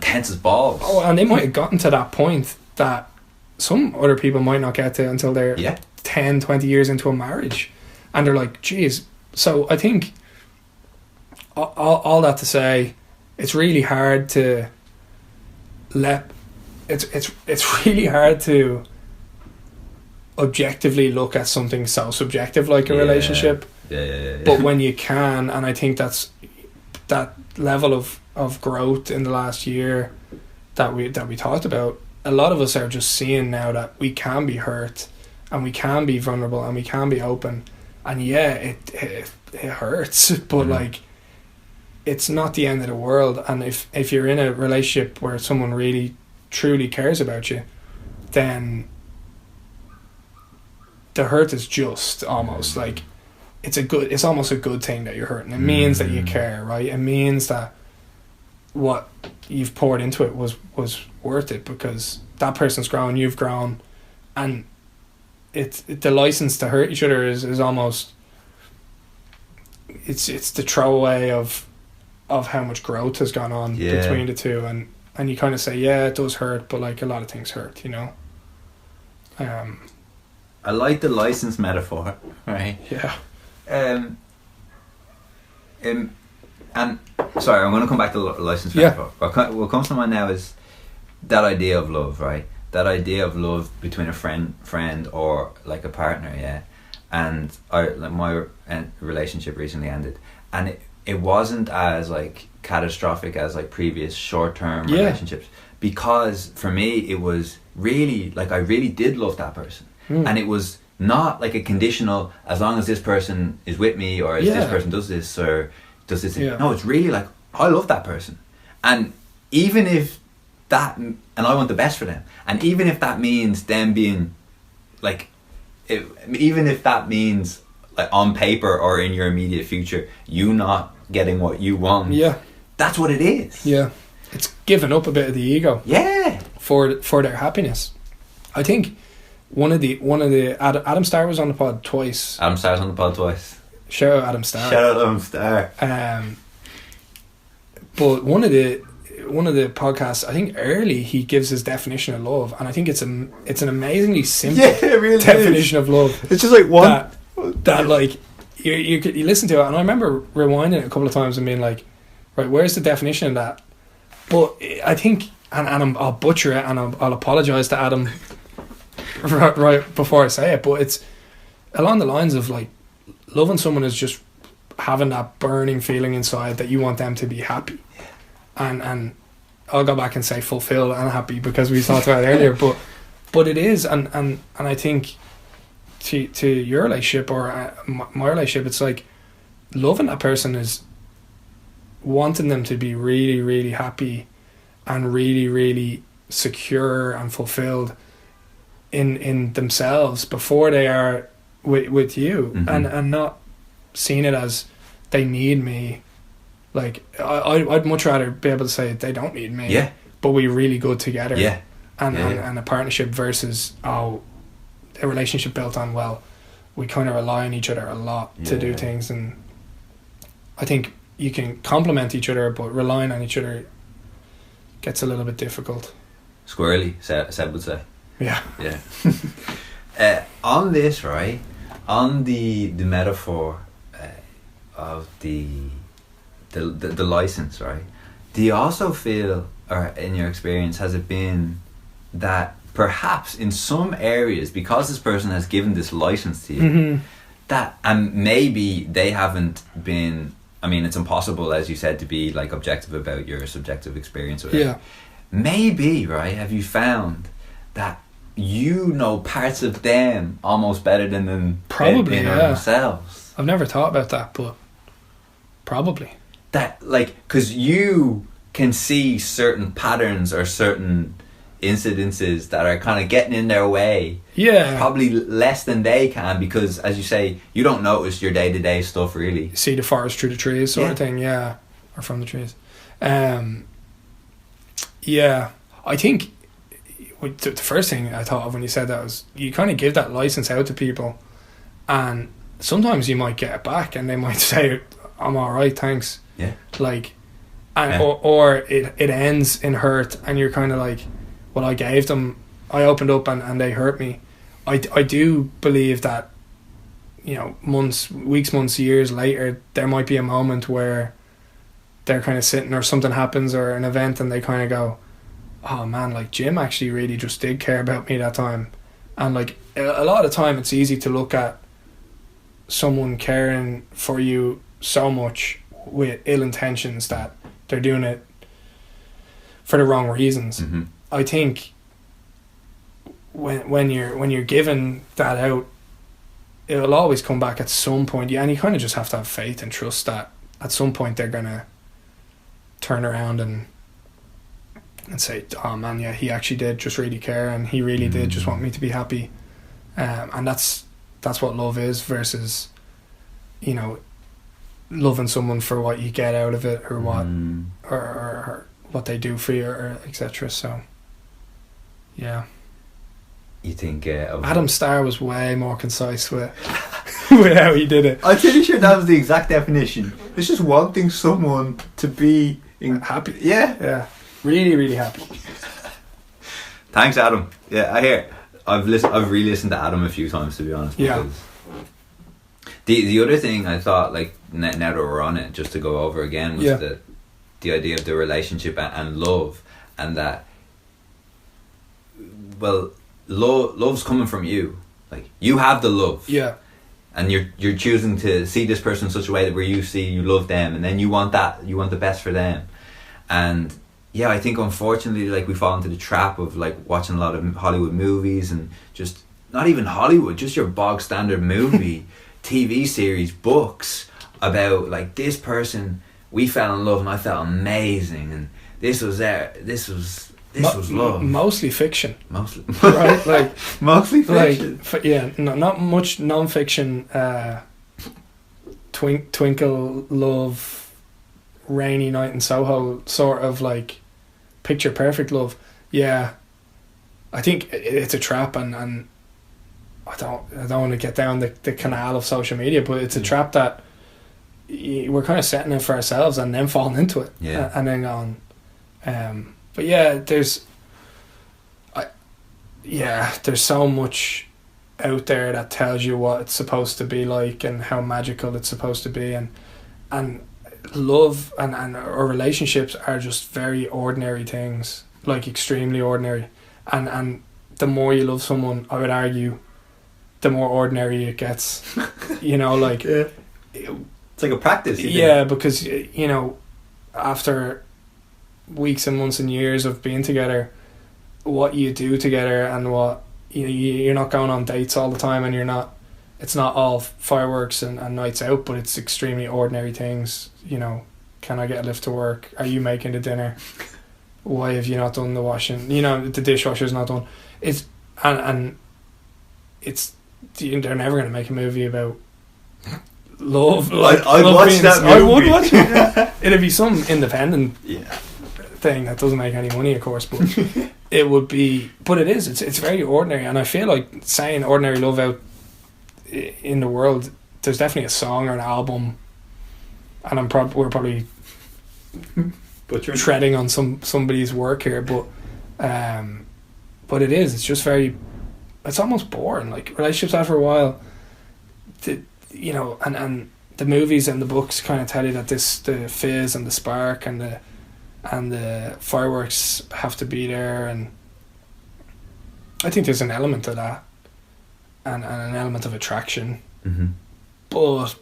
tense as balls. and they might have gotten to that point that some other people might not get to until they're 10, 20 years into a marriage, and they're like, geez. So I think all that to say, it's really hard to it's really hard to objectively look at something so subjective like a relationship. Yeah. But when you can, and I think that's that level of growth in the last year that we talked about, a lot of us are just seeing now that we can be hurt, and we can be vulnerable, and we can be open, and it hurts, but like, it's not the end of the world. And if you're in a relationship where someone really truly cares about you, then the hurt is just almost like it's almost a good thing that you're hurting. It means that you care, right? It means that what you've poured into it was worth it, because that person's grown, you've grown, and the license to hurt each other is almost it's the throwaway of how much growth has gone on between the two, and you kind of say, yeah, it does hurt, but like, a lot of things hurt, you know. I like the license metaphor, right? Yeah. And sorry, I'm going to come back to license metaphor. What comes to mind now is that idea of love, right? That idea of love between a friend or like a partner, yeah. And my relationship recently ended, and it wasn't as like catastrophic as like previous short-term relationships, because for me it was really like, I really did love that person, and it was not like a conditional, as long as this person is with me, or as this person does this or does this thing. No, it's really like, I love that person, and even if that, and I want the best for them, and even if that means them being like, even if that means like on paper or in your immediate future you not getting what you want, that's what it is. It's giving up a bit of the ego for their happiness. I think one of the Adam Starr was on the pod twice. Adam Starr's on the pod twice. Shout out Adam Starr. Shout out Adam Starr. But one of the podcasts, I think early, he gives his definition of love, and I think it's an amazingly simple definition of love. It's just like one that like you listen to it, and I remember rewinding it a couple of times and being like, right, where's the definition of that? But I think, and I'll butcher it, and I'll apologise to Adam right before I say it, but it's along the lines of like, loving someone is just having that burning feeling inside that you want them to be happy, and I'll go back and say fulfilled and happy, because we talked about it earlier, but it is, and I think to your relationship or my relationship, it's like loving that person is wanting them to be really, really happy and really, really secure and fulfilled in themselves before they are with you, and not seeing it as they need me. Like, I'd much rather be able to say they don't need me, but we're really good together, and a partnership versus a relationship built on, well, we kind of rely on each other a lot to do things, and I think you can complement each other, but relying on each other gets a little bit difficult. Squirrely, Seb would say. Yeah. On this, right, on the metaphor of the license, right, do you also feel, or in your experience, has it been that perhaps in some areas, because this person has given this license to you, that, and maybe they haven't been I mean, it's impossible, as you said, to be like objective about your subjective experience. Or whatever. Yeah. Maybe, right? Have you found that you know parts of them almost better than Probably, they know yeah. themselves? I've never thought about that, but probably. That, like, because you can see certain patterns or certain incidences that are kind of getting in their way, Yeah. probably less than they can, because, as you say, you don't notice your day-to-day stuff really. See the forest through the trees sort of Yeah. thing, yeah. Or from the trees. Yeah. I think the first thing I thought of when you said that was you kind of give that license out to people, and sometimes you might get it back and they might say, I'm alright, thanks. Yeah. Like, and Yeah. or it ends in hurt, and you're kind of like, well, I opened up and they hurt me. I do believe that, you know, weeks, months, years later, there might be a moment where they're kind of sitting, or something happens, or an event, and they kind of go, oh man, like Jim actually really just did care about me that time. And like a lot of the time it's easy to look at someone caring for you so much with ill intentions that they're doing it for the wrong reasons. Mm-hmm. I think when you're giving that out, it'll always come back at some point. Yeah, and you kind of just have to have faith and trust that at some point they're gonna turn around and say, oh man, yeah, he actually did just really care, and he really did just want me to be happy. And that's what love is, versus, you know, loving someone for what you get out of it, or what or what they do for you, or etc. So yeah, You think Adam Starr was way more concise with with how he did it. I'm pretty sure that was the exact definition. It's just wanting someone to be Happy. Yeah. Really, really happy. Thanks, Adam. Yeah, I hear. I've re-listened to Adam a few times, to be honest. Yeah. The other thing I thought, like, now that we're on it, just to go over again, was the idea of the relationship and love, and that, well, love's coming from you. Like, you have the love. Yeah. And you're choosing to see this person in such a way that where you love them, and then you want the best for them. And yeah, I think unfortunately, like, we fall into the trap of like watching a lot of Hollywood movies, and just not even Hollywood, just your bog standard movie, TV series, books about like this person, we fell in love and I felt amazing, and this was love. Mostly fiction. Mostly, Right? Like, mostly fiction. Like, not much non-fiction. Twinkle love, rainy night in Soho, sort of like picture perfect love. Yeah, I think it's a trap, and I don't want to get down the canal of social media, but it's a trap that we're kind of setting it for ourselves and then falling into it. Yeah. And then on. But yeah, there's so much out there that tells you what it's supposed to be like and how magical it's supposed to be, and love and our relationships are just very ordinary things, like extremely ordinary, and the more you love someone, I would argue, the more ordinary it gets. You know, like it's like a practice. Yeah, because you know, after weeks and months and years of being together, what you do together, and what you're not going on dates all the time, and it's not all fireworks and nights out, but it's extremely ordinary things. You know, can I get a lift to work? Are you making the dinner? Why have you not done the washing? You know, the dishwasher's not done. It's and it's, they're never going to make a movie about love. Like, I'd watch that movie. I would watch it. It'd be some independent Yeah. thing that doesn't make any money, of course, but it would be. But it is. It's very ordinary, and I feel like saying ordinary love out in the world. There's definitely a song or an album, and we're probably treading on somebody's work here, but it is. It's just very. It's almost boring. Like, relationships after a while, you know, and the movies and the books kind of tell you that the fizz and the spark and the fireworks have to be there, and I think there's an element of that, and an element of attraction, Mm-hmm. but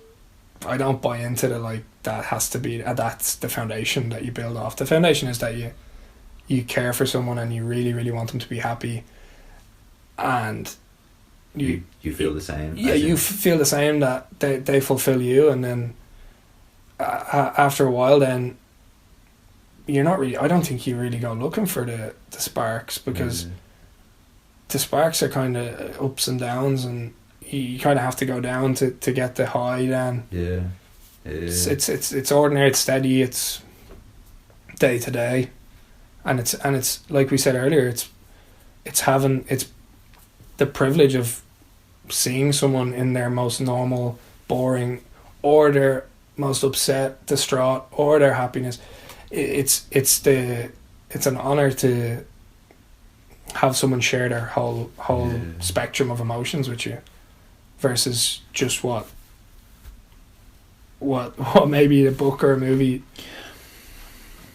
I don't buy into the like that has to be, that's the foundation that you build off. The foundation is that you care for someone and you really, really want them to be happy, and you feel the same. Yeah, you feel the same, that they fulfill you, and then after a while, then you're not really. I don't think you really go looking for the sparks, because the sparks are kind of ups and downs, and you kind of have to go down to get the high. Then it's ordinary, it's steady, it's day to day, and it's like we said earlier, it's the privilege of seeing someone in their most normal, boring, or their most upset, distraught, or their happiness. It's an honor to have someone share their whole spectrum of emotions with you, versus just what maybe a book or a movie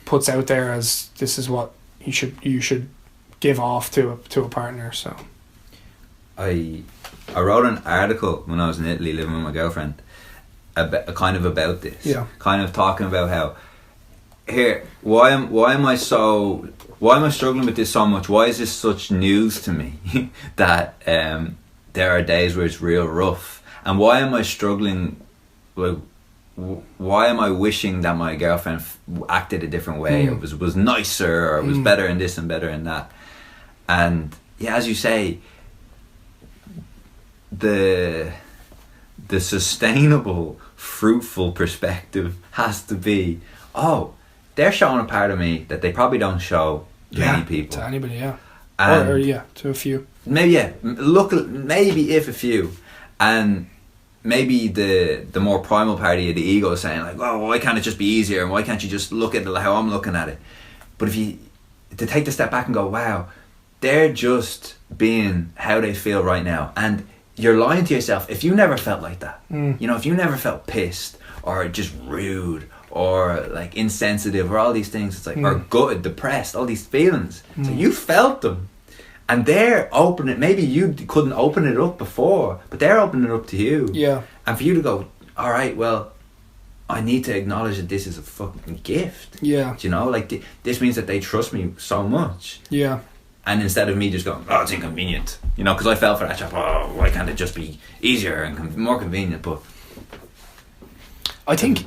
puts out there as this is what you should give off to a partner. So I wrote an article when I was in Italy living with my girlfriend about this. Yeah. Kind of talking about how why am I struggling with this so much? Why is this such news to me that there are days where it's real rough? And why am I struggling? Why am I wishing that my girlfriend acted a different way, or was nicer, or was better in this and better in that? And yeah, as you say, the sustainable, fruitful perspective has to be, they're showing a part of me that they probably don't show many people. To anybody, yeah. And or to a few. Maybe, maybe if a few. And maybe the more primal party of the ego is saying, like, oh, why can't it just be easier? And why can't you just look at it how I'm looking at it? But to take the step back and go, wow, they're just being how they feel right now. And you're lying to yourself if you never felt like that. If you never felt pissed or just rude or like insensitive or all these things, it's like, or gutted, depressed, all these feelings. So you felt them, and they're opening. Maybe you couldn't open it up before, but they're opening it up to you. Yeah. And for you to go, all right, well, I need to acknowledge that this is a fucking gift. Yeah. Like this means that they trust me so much. Yeah. And instead of me just going, oh, it's inconvenient, because I fell for that trap. Oh, why can't it just be easier and more convenient? But I think,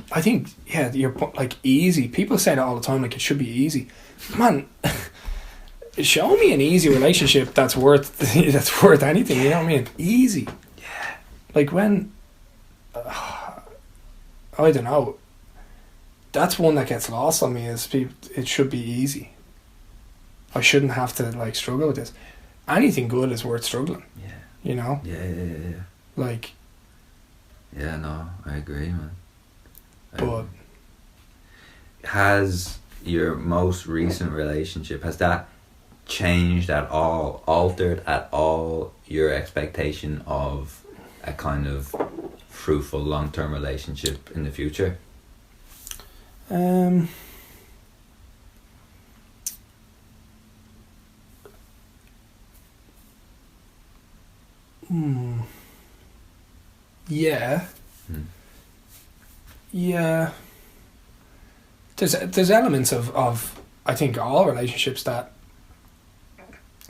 yeah, you're like easy. People say that all the time, like it should be easy. Man, show me an easy relationship that's worth anything. You know what I mean? Easy. Yeah. Like when, I don't know. That's one that gets lost on me. Is it should be easy. I shouldn't have to like struggle with this. Anything good is worth struggling. Yeah. Yeah. Like. Yeah, no, I agree, man. But has your most recent relationship, has that changed at all, altered at all your expectation of a kind of fruitful long-term relationship in the future? Yeah. Yeah. There's elements of I think all relationships that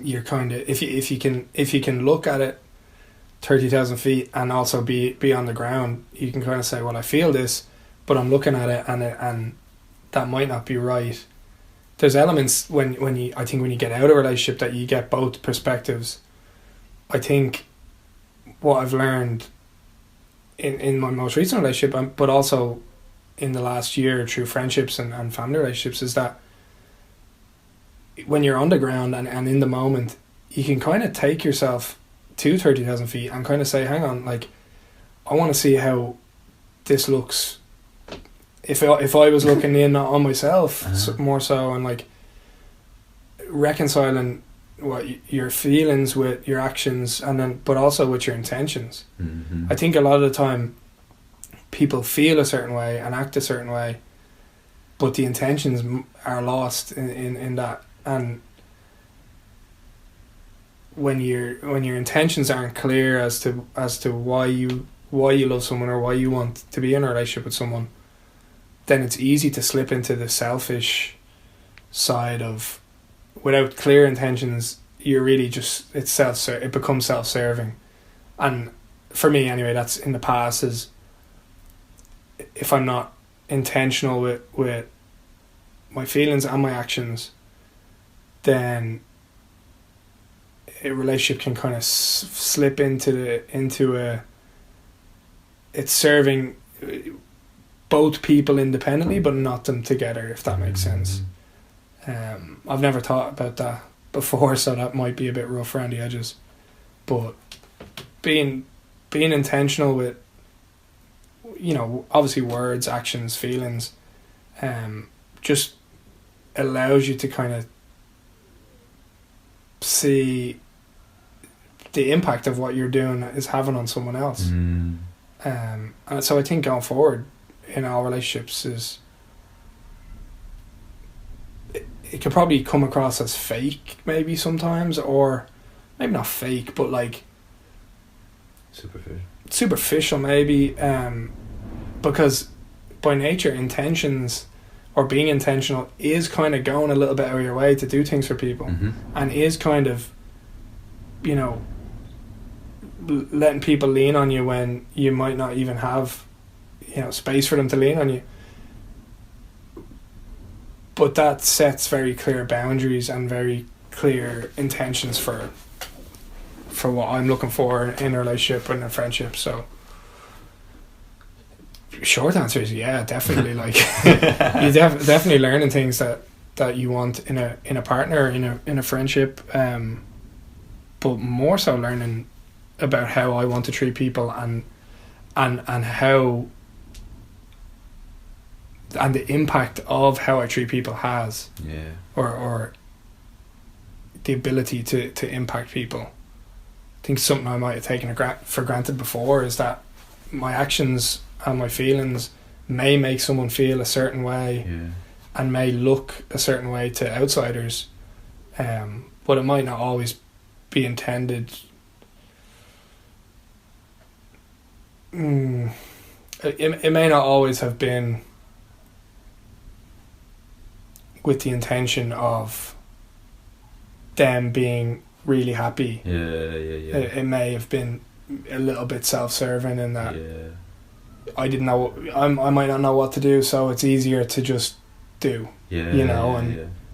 you're kind of, if you can look at it 30,000 feet and also be on the ground, you can kind of say, well, I feel this, but I'm looking at it and that might not be right. There's elements when you get out of a relationship that you get both perspectives. I think what I've learned in my most recent relationship, but also in the last year through friendships and family relationships, is that when you're on the ground and in the moment, you can kind of take yourself to 30,000 feet and kind of say, hang on, like, I want to see how this looks if I was looking in on myself, more so, and like reconciling what your feelings with your actions, and then but also with your intentions. I think a lot of the time people feel a certain way and act a certain way, but the intentions are lost in that. And when your intentions aren't clear as to why you love someone or why you want to be in a relationship with someone, then it's easy to slip into the selfish side of, without clear intentions, you're really just, it becomes self-serving. And for me anyway, that's in the past, is if I'm not intentional with my feelings and my actions, then a relationship can kind of slip into it's serving both people independently but not them together, if that makes sense. I've never thought about that before, so that might be a bit rough around the edges, but being intentional with, you know, obviously words, actions, feelings, just allows you to kind of see the impact of what you're doing is having on someone else. And so I think going forward in our relationships is, it could probably come across as fake maybe sometimes, or maybe not fake, but like superficial maybe, because by nature intentions, or being intentional, is kind of going a little bit out of your way to do things for people, and is kind of, you know, letting people lean on you when you might not even have, you know, space for them to lean on you. But that sets very clear boundaries and very clear intentions for what I'm looking for in a relationship and a friendship. So short answer is yeah, definitely. Like you definitely learning things that you want in a partner, in a friendship, but more so learning about how I want to treat people and how, and the impact of how I treat people has, or the ability to impact people. I think something I might have taken for granted before is that my actions and my feelings may make someone feel a certain way, and may look a certain way to outsiders, but it might not always be intended. It may not always have been with the intention of them being really happy. It may have been a little bit self-serving in that I didn't know, I might not know what to do, so it's easier to just do,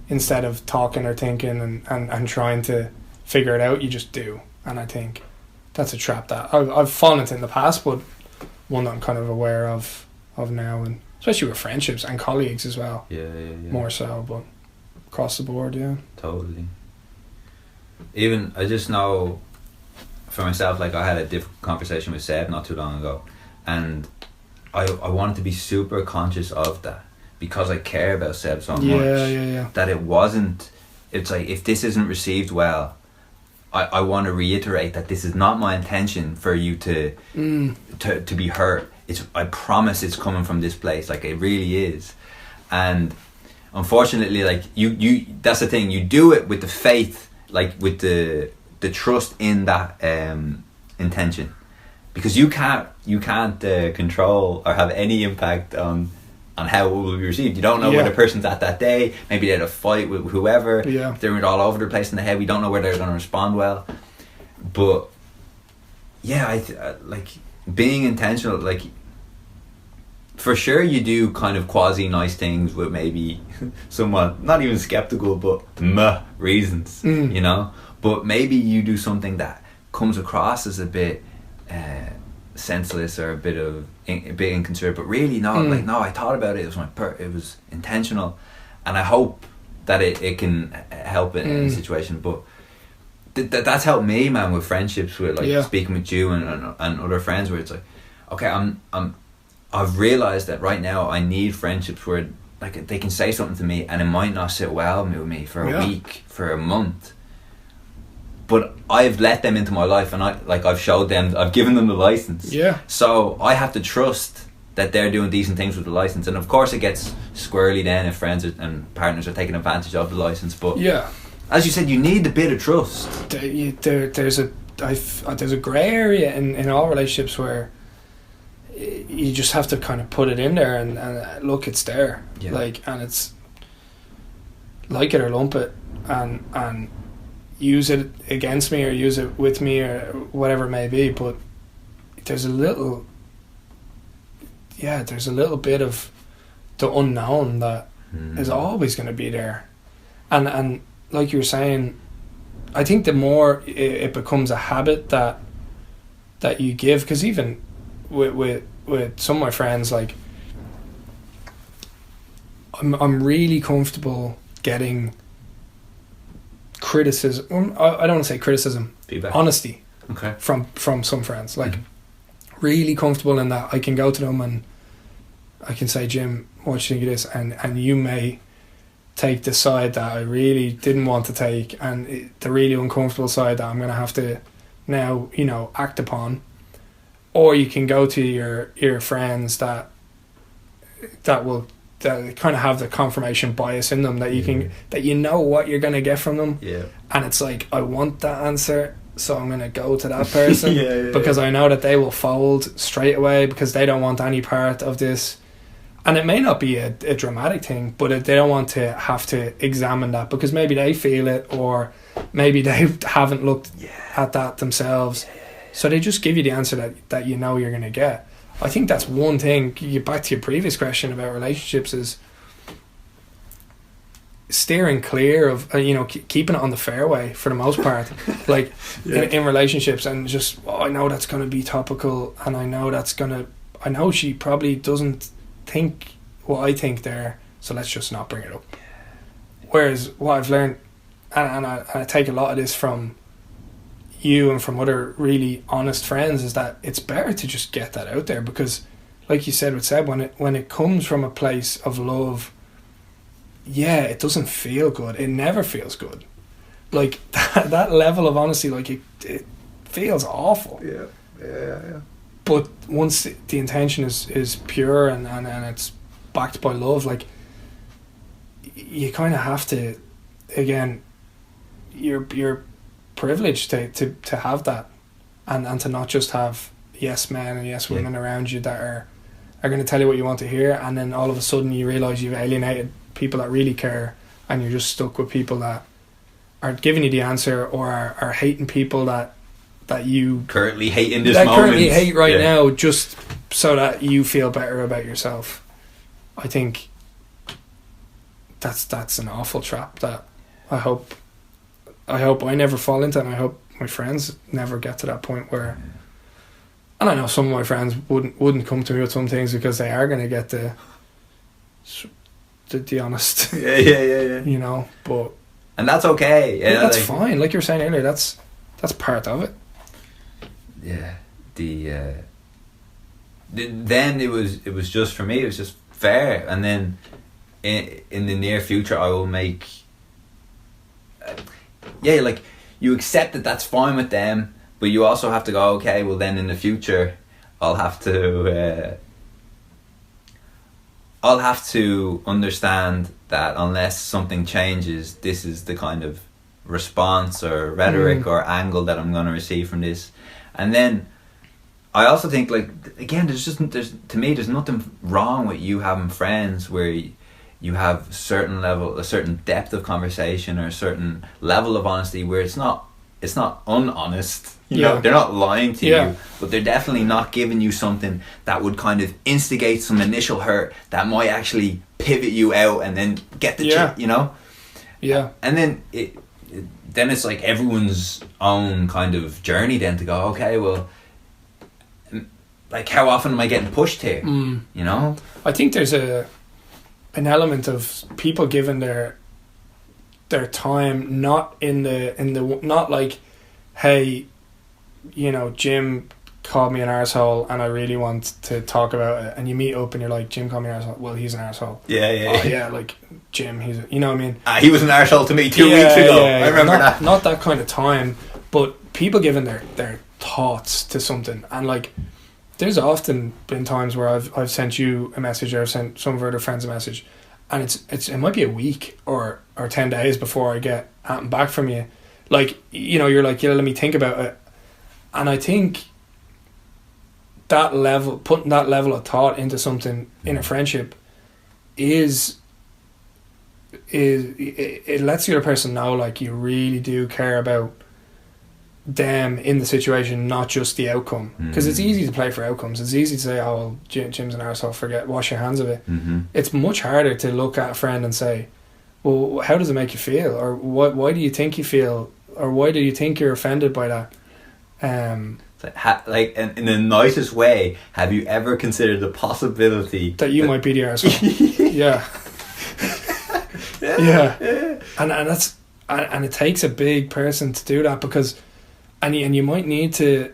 instead of talking or thinking and trying to figure it out, you just do. And I think that's a trap that I've fallen into in the past, but one that I'm kind of aware of now, and especially with friendships and colleagues as well. More so, but across the board, totally. Even I just know for myself, like I had a difficult conversation with Seb not too long ago, and I wanted to be super conscious of that, because I care about Seb so much. That it's like, if this isn't received well, I want to reiterate that this is not my intention for you to be hurt. I promise it's coming from this place, like it really is. And unfortunately, like you that's the thing, you do it with the faith, like with the trust in that intention, because you can't control or have any impact on how it will be received. You don't know where the person's at that day. Maybe they had a fight with whoever. They're all over the place in the head. We don't know where they're going to respond well. But like being intentional, like for sure you do kind of quasi nice things with maybe somewhat not even skeptical but reasons, you know. But maybe you do something that comes across as a bit senseless or a bit inconsiderate, but really not. Like, no, I thought about it. It was it was intentional, and I hope that it can help in a situation. But that's helped me, man, with friendships, with like speaking with you and other friends, where it's like, okay, I've realized that right now I need friendships where like they can say something to me and it might not sit well with me for a week, for a month, but I've let them into my life, and I've showed them, I've given them the license. So I have to trust that they're doing decent things with the license. And of course it gets squirrely then if friends and partners are taking advantage of the license. But as you said, you need a bit of trust. There's a grey area in all relationships where you just have to kind of put it in there and look, it's there. Yeah. Like, and it's like it or lump it, and use it against me or use it with me or whatever it may be. But there's a little bit of the unknown that is always going to be there, and like you were saying, I think the more it becomes a habit that you give, because even with some of my friends, like I'm really comfortable getting criticism. I don't want to say criticism, Feedback. honesty. Okay. From some friends, like really comfortable in that I can go to them and I can say, Jim, what do you think of this? And you may take the side that I really didn't want to take, and the really uncomfortable side that I'm going to have to now, act upon. Or you can go to your friends that kind of have the confirmation bias in them, that you can, that what you're going to get from them. Yeah. And it's like, I want that answer, so I'm going to go to that person because I know that they will fold straight away because they don't want any part of this. And it may not be a dramatic thing, but they don't want to have to examine that because maybe they feel it, or maybe they haven't looked at that themselves. So they just give you the answer that you're going to get. I think that's one thing. You get back to your previous question about relationships, is steering clear of keeping it on the fairway for the most part, like in relationships, and just I know that's going to be topical, and I know she probably doesn't think what I think there, so let's just not bring it up. Whereas what I've learned, and I take a lot of this from you and from other really honest friends, is that it's better to just get that out there, because like you said with Seb, when it comes from a place of love, it doesn't feel good. It never feels good. Like that level of honesty, like it feels awful. Yeah. But once the intention is pure and it's backed by love, like you kind of have to, again, you're privileged to have that, and to not just have yes men and yes women around you that are going to tell you what you want to hear, and then all of a sudden you realise you've alienated people that really care, and you're just stuck with people that are giving you the answer, or are hating people that you currently hate in this moment. Currently hate right now, just so that you feel better about yourself. I think that's an awful trap that I hope I never fall into, and I hope my friends never get to that point where. And I know some of my friends wouldn't come to me with some things because they are going to get the honest. Yeah. But and that's okay. Yeah, that's fine. Like you were saying earlier, that's part of it. Yeah. Then it was just, for me, it was just fair, and then in the near future I will make. Like you accept that that's fine with them. But you also have to go, okay, well then in the future I'll have to understand that unless something changes, this is the kind of response or rhetoric or angle that I'm going to receive from this. And then I also think, like, again, to me there's nothing wrong with you having friends where you have a certain depth of conversation or a certain level of honesty where it's not unhonest. You know, they're not lying to you, but they're definitely not giving you something that would kind of instigate some initial hurt that might actually pivot you out and then get the and then then it's like everyone's own kind of journey then to go, okay, well, like, how often am I getting pushed here? I think there's an element of people giving their time, not in the not like, hey, Jim called me an arsehole and I really want to talk about it, and you meet up and you're like, Jim called me an arsehole, well, he's an arsehole. Like Jim, he's you know what I mean, he was an arsehole to me 2 weeks ago. I remember that. Not that kind of time, but people giving their thoughts to something. And like, there's often been times where I've sent you a message, or I've sent some of our other friends a message, and it might be a week or 10 days before I get anything back from you. Like, you're like, let me think about it. And I think putting that level of thought into something in a friendship is it lets the other person know like you really do care about them in the situation, not just the outcome. Because it's easy to play for outcomes. It's easy to say, oh well, Jim's an arsehole, wash your hands of it. It's much harder to look at a friend and say, well, how does it make you feel, or why do you think you feel, or why do you think you're offended by that? Like in the nicest way, have you ever considered the possibility that you might be the arsehole? yeah. And that's and it takes a big person to do that, because and you might need to,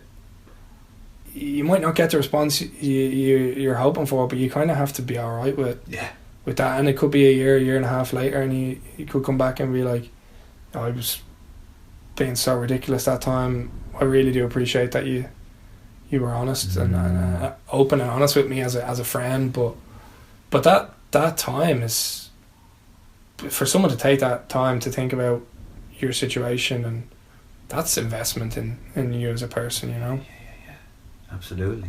you might not get the response you're hoping for, but you kind of have to be alright with that. And it could be a year and a half later, and you could come back and be like, oh, I was being so ridiculous that time. I really do appreciate that you were honest and open and honest with me as a friend. But that time is, for someone to take that time to think about your situation, and that's investment in you as a person, you know. Yeah. Absolutely,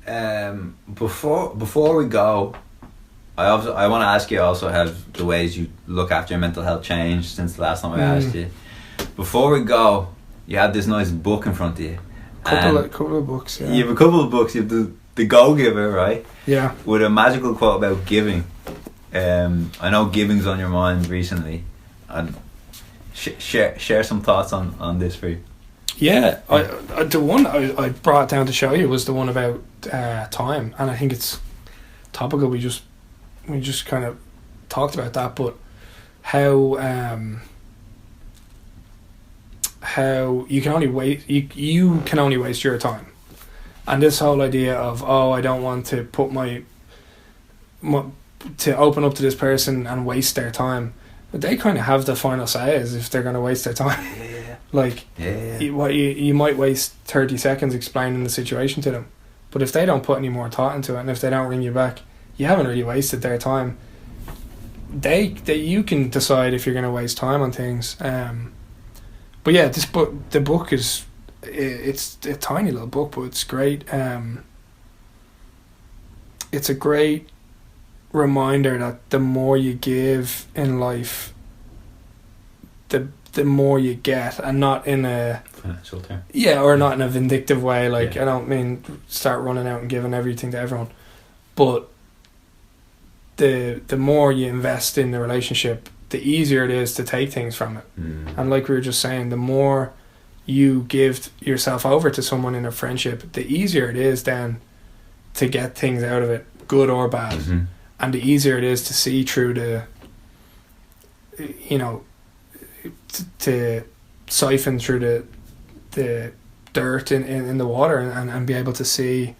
man. Before we go, I want to ask you also, have the ways you look after your mental health changed since the last time I asked you? Before we go, you have this nice book in front of you. Couple of books. Yeah. You have a couple of books. You have the Go Giver, right? Yeah. With a magical quote about giving. I know giving's on your mind recently, and share some thoughts on this for you. Yeah, the one I brought down to show you was the one about time, and I think it's topical. We just kind of talked about that, but how you can only waste your time, and this whole idea of, oh, I don't want to put my to open up to this person and waste their time, but they kind of have the final say as if they're going to waste their time. You might waste 30 seconds explaining the situation to them, but if they don't put any more thought into it, and if they don't ring you back, you haven't really wasted their time. You can decide if you're going to waste time on things. But yeah, the book is, it's a tiny little book, but it's great. It's a great reminder that the more you give in life, the more you get, and not in a financial term. Yeah, or not in a vindictive way. I don't mean start running out and giving everything to everyone, but the more you invest in the relationship, the easier it is to take things from it. And like we were just saying, the more you give yourself over to someone in a friendship, the easier it is then to get things out of it, good or bad. And the easier it is to see through to siphon through the dirt in the water, and be able to see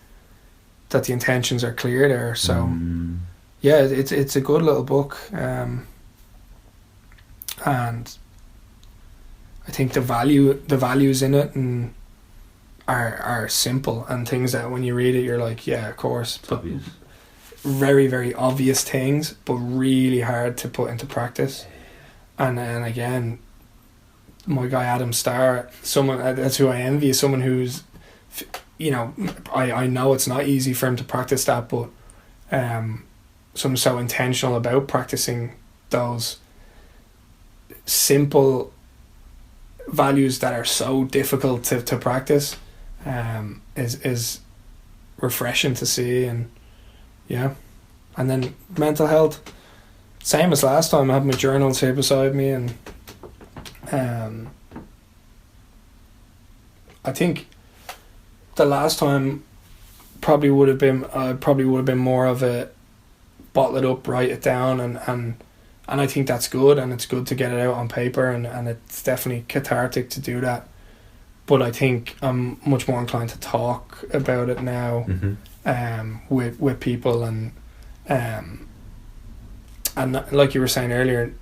that the intentions are clear there. So yeah, it's a good little book, and I think the values in it and are simple, and things that when you read it you're like, yeah, of course, but obvious. Very, very obvious things, but really hard to put into practice. And again, my guy Adam Starr, someone that's who I envy, is someone who's, I know it's not easy for him to practice that, but someone so intentional about practicing those simple values that are so difficult to practice, is refreshing to see. And yeah, and then mental health, same as last time. I have my journals here beside me, and I think the last time probably would have been more of a bottle it up, write it down, and I think that's good, and it's good to get it out on paper, and it's definitely cathartic to do that. But I think I'm much more inclined to talk about it now, with people, and like you were saying earlier,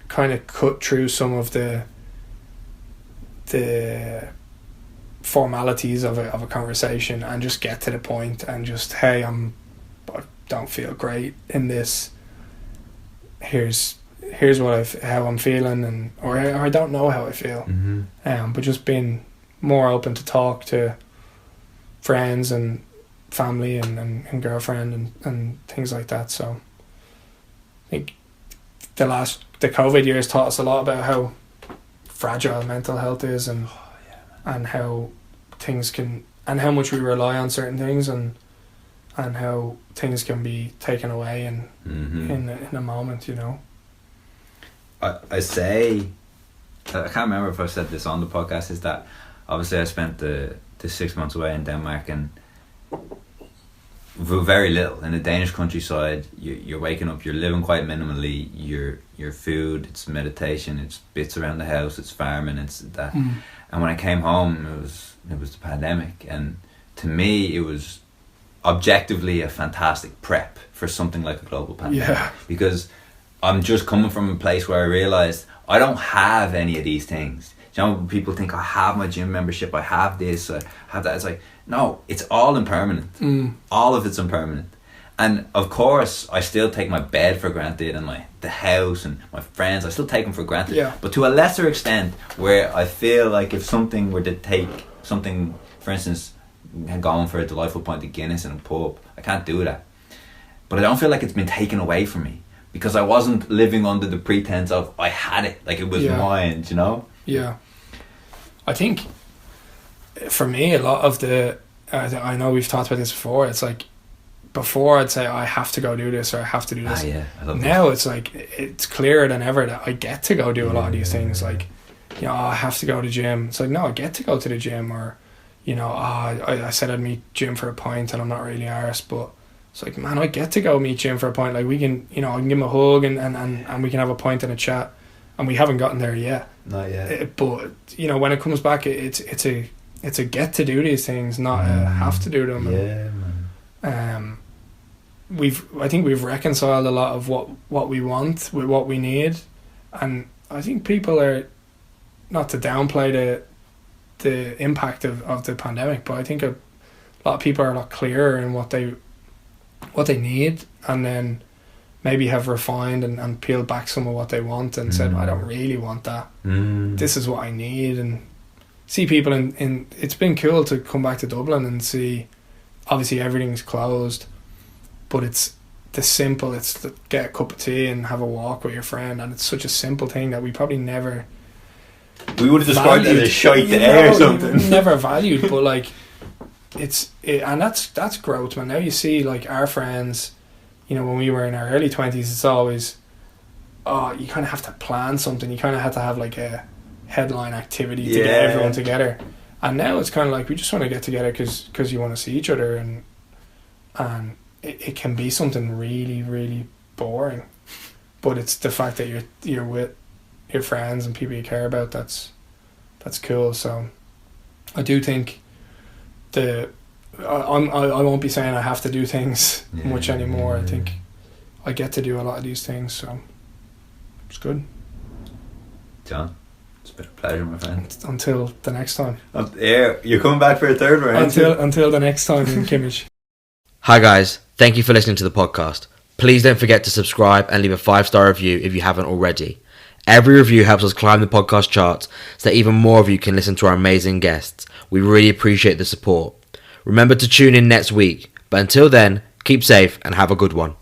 kind of cut through some of the formalities of a conversation, and just get to the point, and just, hey, I don't feel great in this. Here's how I'm feeling, or I don't know how I feel. But just being more open to talk to friends and family and girlfriend and things like that. So I think the COVID years taught us a lot about how fragile mental health is, and how things can, and how much we rely on certain things, and how things can be taken away in a moment, you know. I say, I can't remember if I said this on the podcast, is that obviously I spent the 6 months away in Denmark, and very little in the Danish countryside. You're waking up, you're living quite minimally. Your food, it's meditation, it's bits around the house, it's farming, it's that. And when I came home, it was the pandemic, and to me it was objectively a fantastic prep for something like a global pandemic, because I'm just coming from a place where I realized I don't have any of these things. You know, people think I have my gym membership, I have this, I have that. It's like, no, it's all impermanent. All of it's impermanent. And of course, I still take my bed for granted, and the house and my friends, I still take them for granted. Yeah. But to a lesser extent, where I feel like if something were to take something, for instance, going for a delightful pint of Guinness in a pub, I can't do that. But I don't feel like it's been taken away from me, because I wasn't living under the pretense of I had it, like it was mine, you know? Yeah. I think for me, a lot of I know we've talked about this before, it's like, before I'd say I have to go do this or I have to do this. I love now that. it's like, it's clearer than ever that I get to go do a lot of these things. Like, you know, I have to go to the gym. It's like, no, I get to go to the gym. Or, you know, I said I'd meet Jim for a pint and I'm not really arsed, but it's like, man, I get to go meet Jim for a pint. Like, we can, you know, I can give him a hug and we can have a pint and a chat, and we haven't gotten there yet. Not yet. But, you know, when it comes back, it's a get to do these things, not a have to do them. Yeah, man. I think we've reconciled a lot of what we want with what we need, and I think people are, not to downplay the impact of the pandemic, but I think a lot of people are a lot clearer in what they need, and then maybe have refined and peeled back some of what they want and said, I don't really want that. This is what I need. And see people in it's been cool to come back to Dublin and see, obviously everything's closed, but it's to get a cup of tea and have a walk with your friend, and it's such a simple thing that we probably never, we would have described it as a shite air or something. Never valued, but like and that's growth, man. Now you see, like, our friends, you know, when we were in our early 20s, it's always, you kind of have to plan something. You kind of have to have like a headline activity to get everyone together. And now it's kind of like, we just want to get together because you want to see each other, and it can be something really, really boring, but it's the fact that you're with your friends and people you care about, that's cool. So I do think I won't be saying I have to do things much anymore. I think I get to do a lot of these things, so it's good. John, it's been a pleasure, my friend. Until the next time. Yeah, you're coming back for a third round. Until the next time in Kimmage. Hi guys, thank you for listening to the podcast. Please don't forget to subscribe and leave a 5-star review if you haven't already. Every review helps us climb the podcast charts so that even more of you can listen to our amazing guests. We really appreciate the support. Remember to tune in next week, but until then, keep safe and have a good one.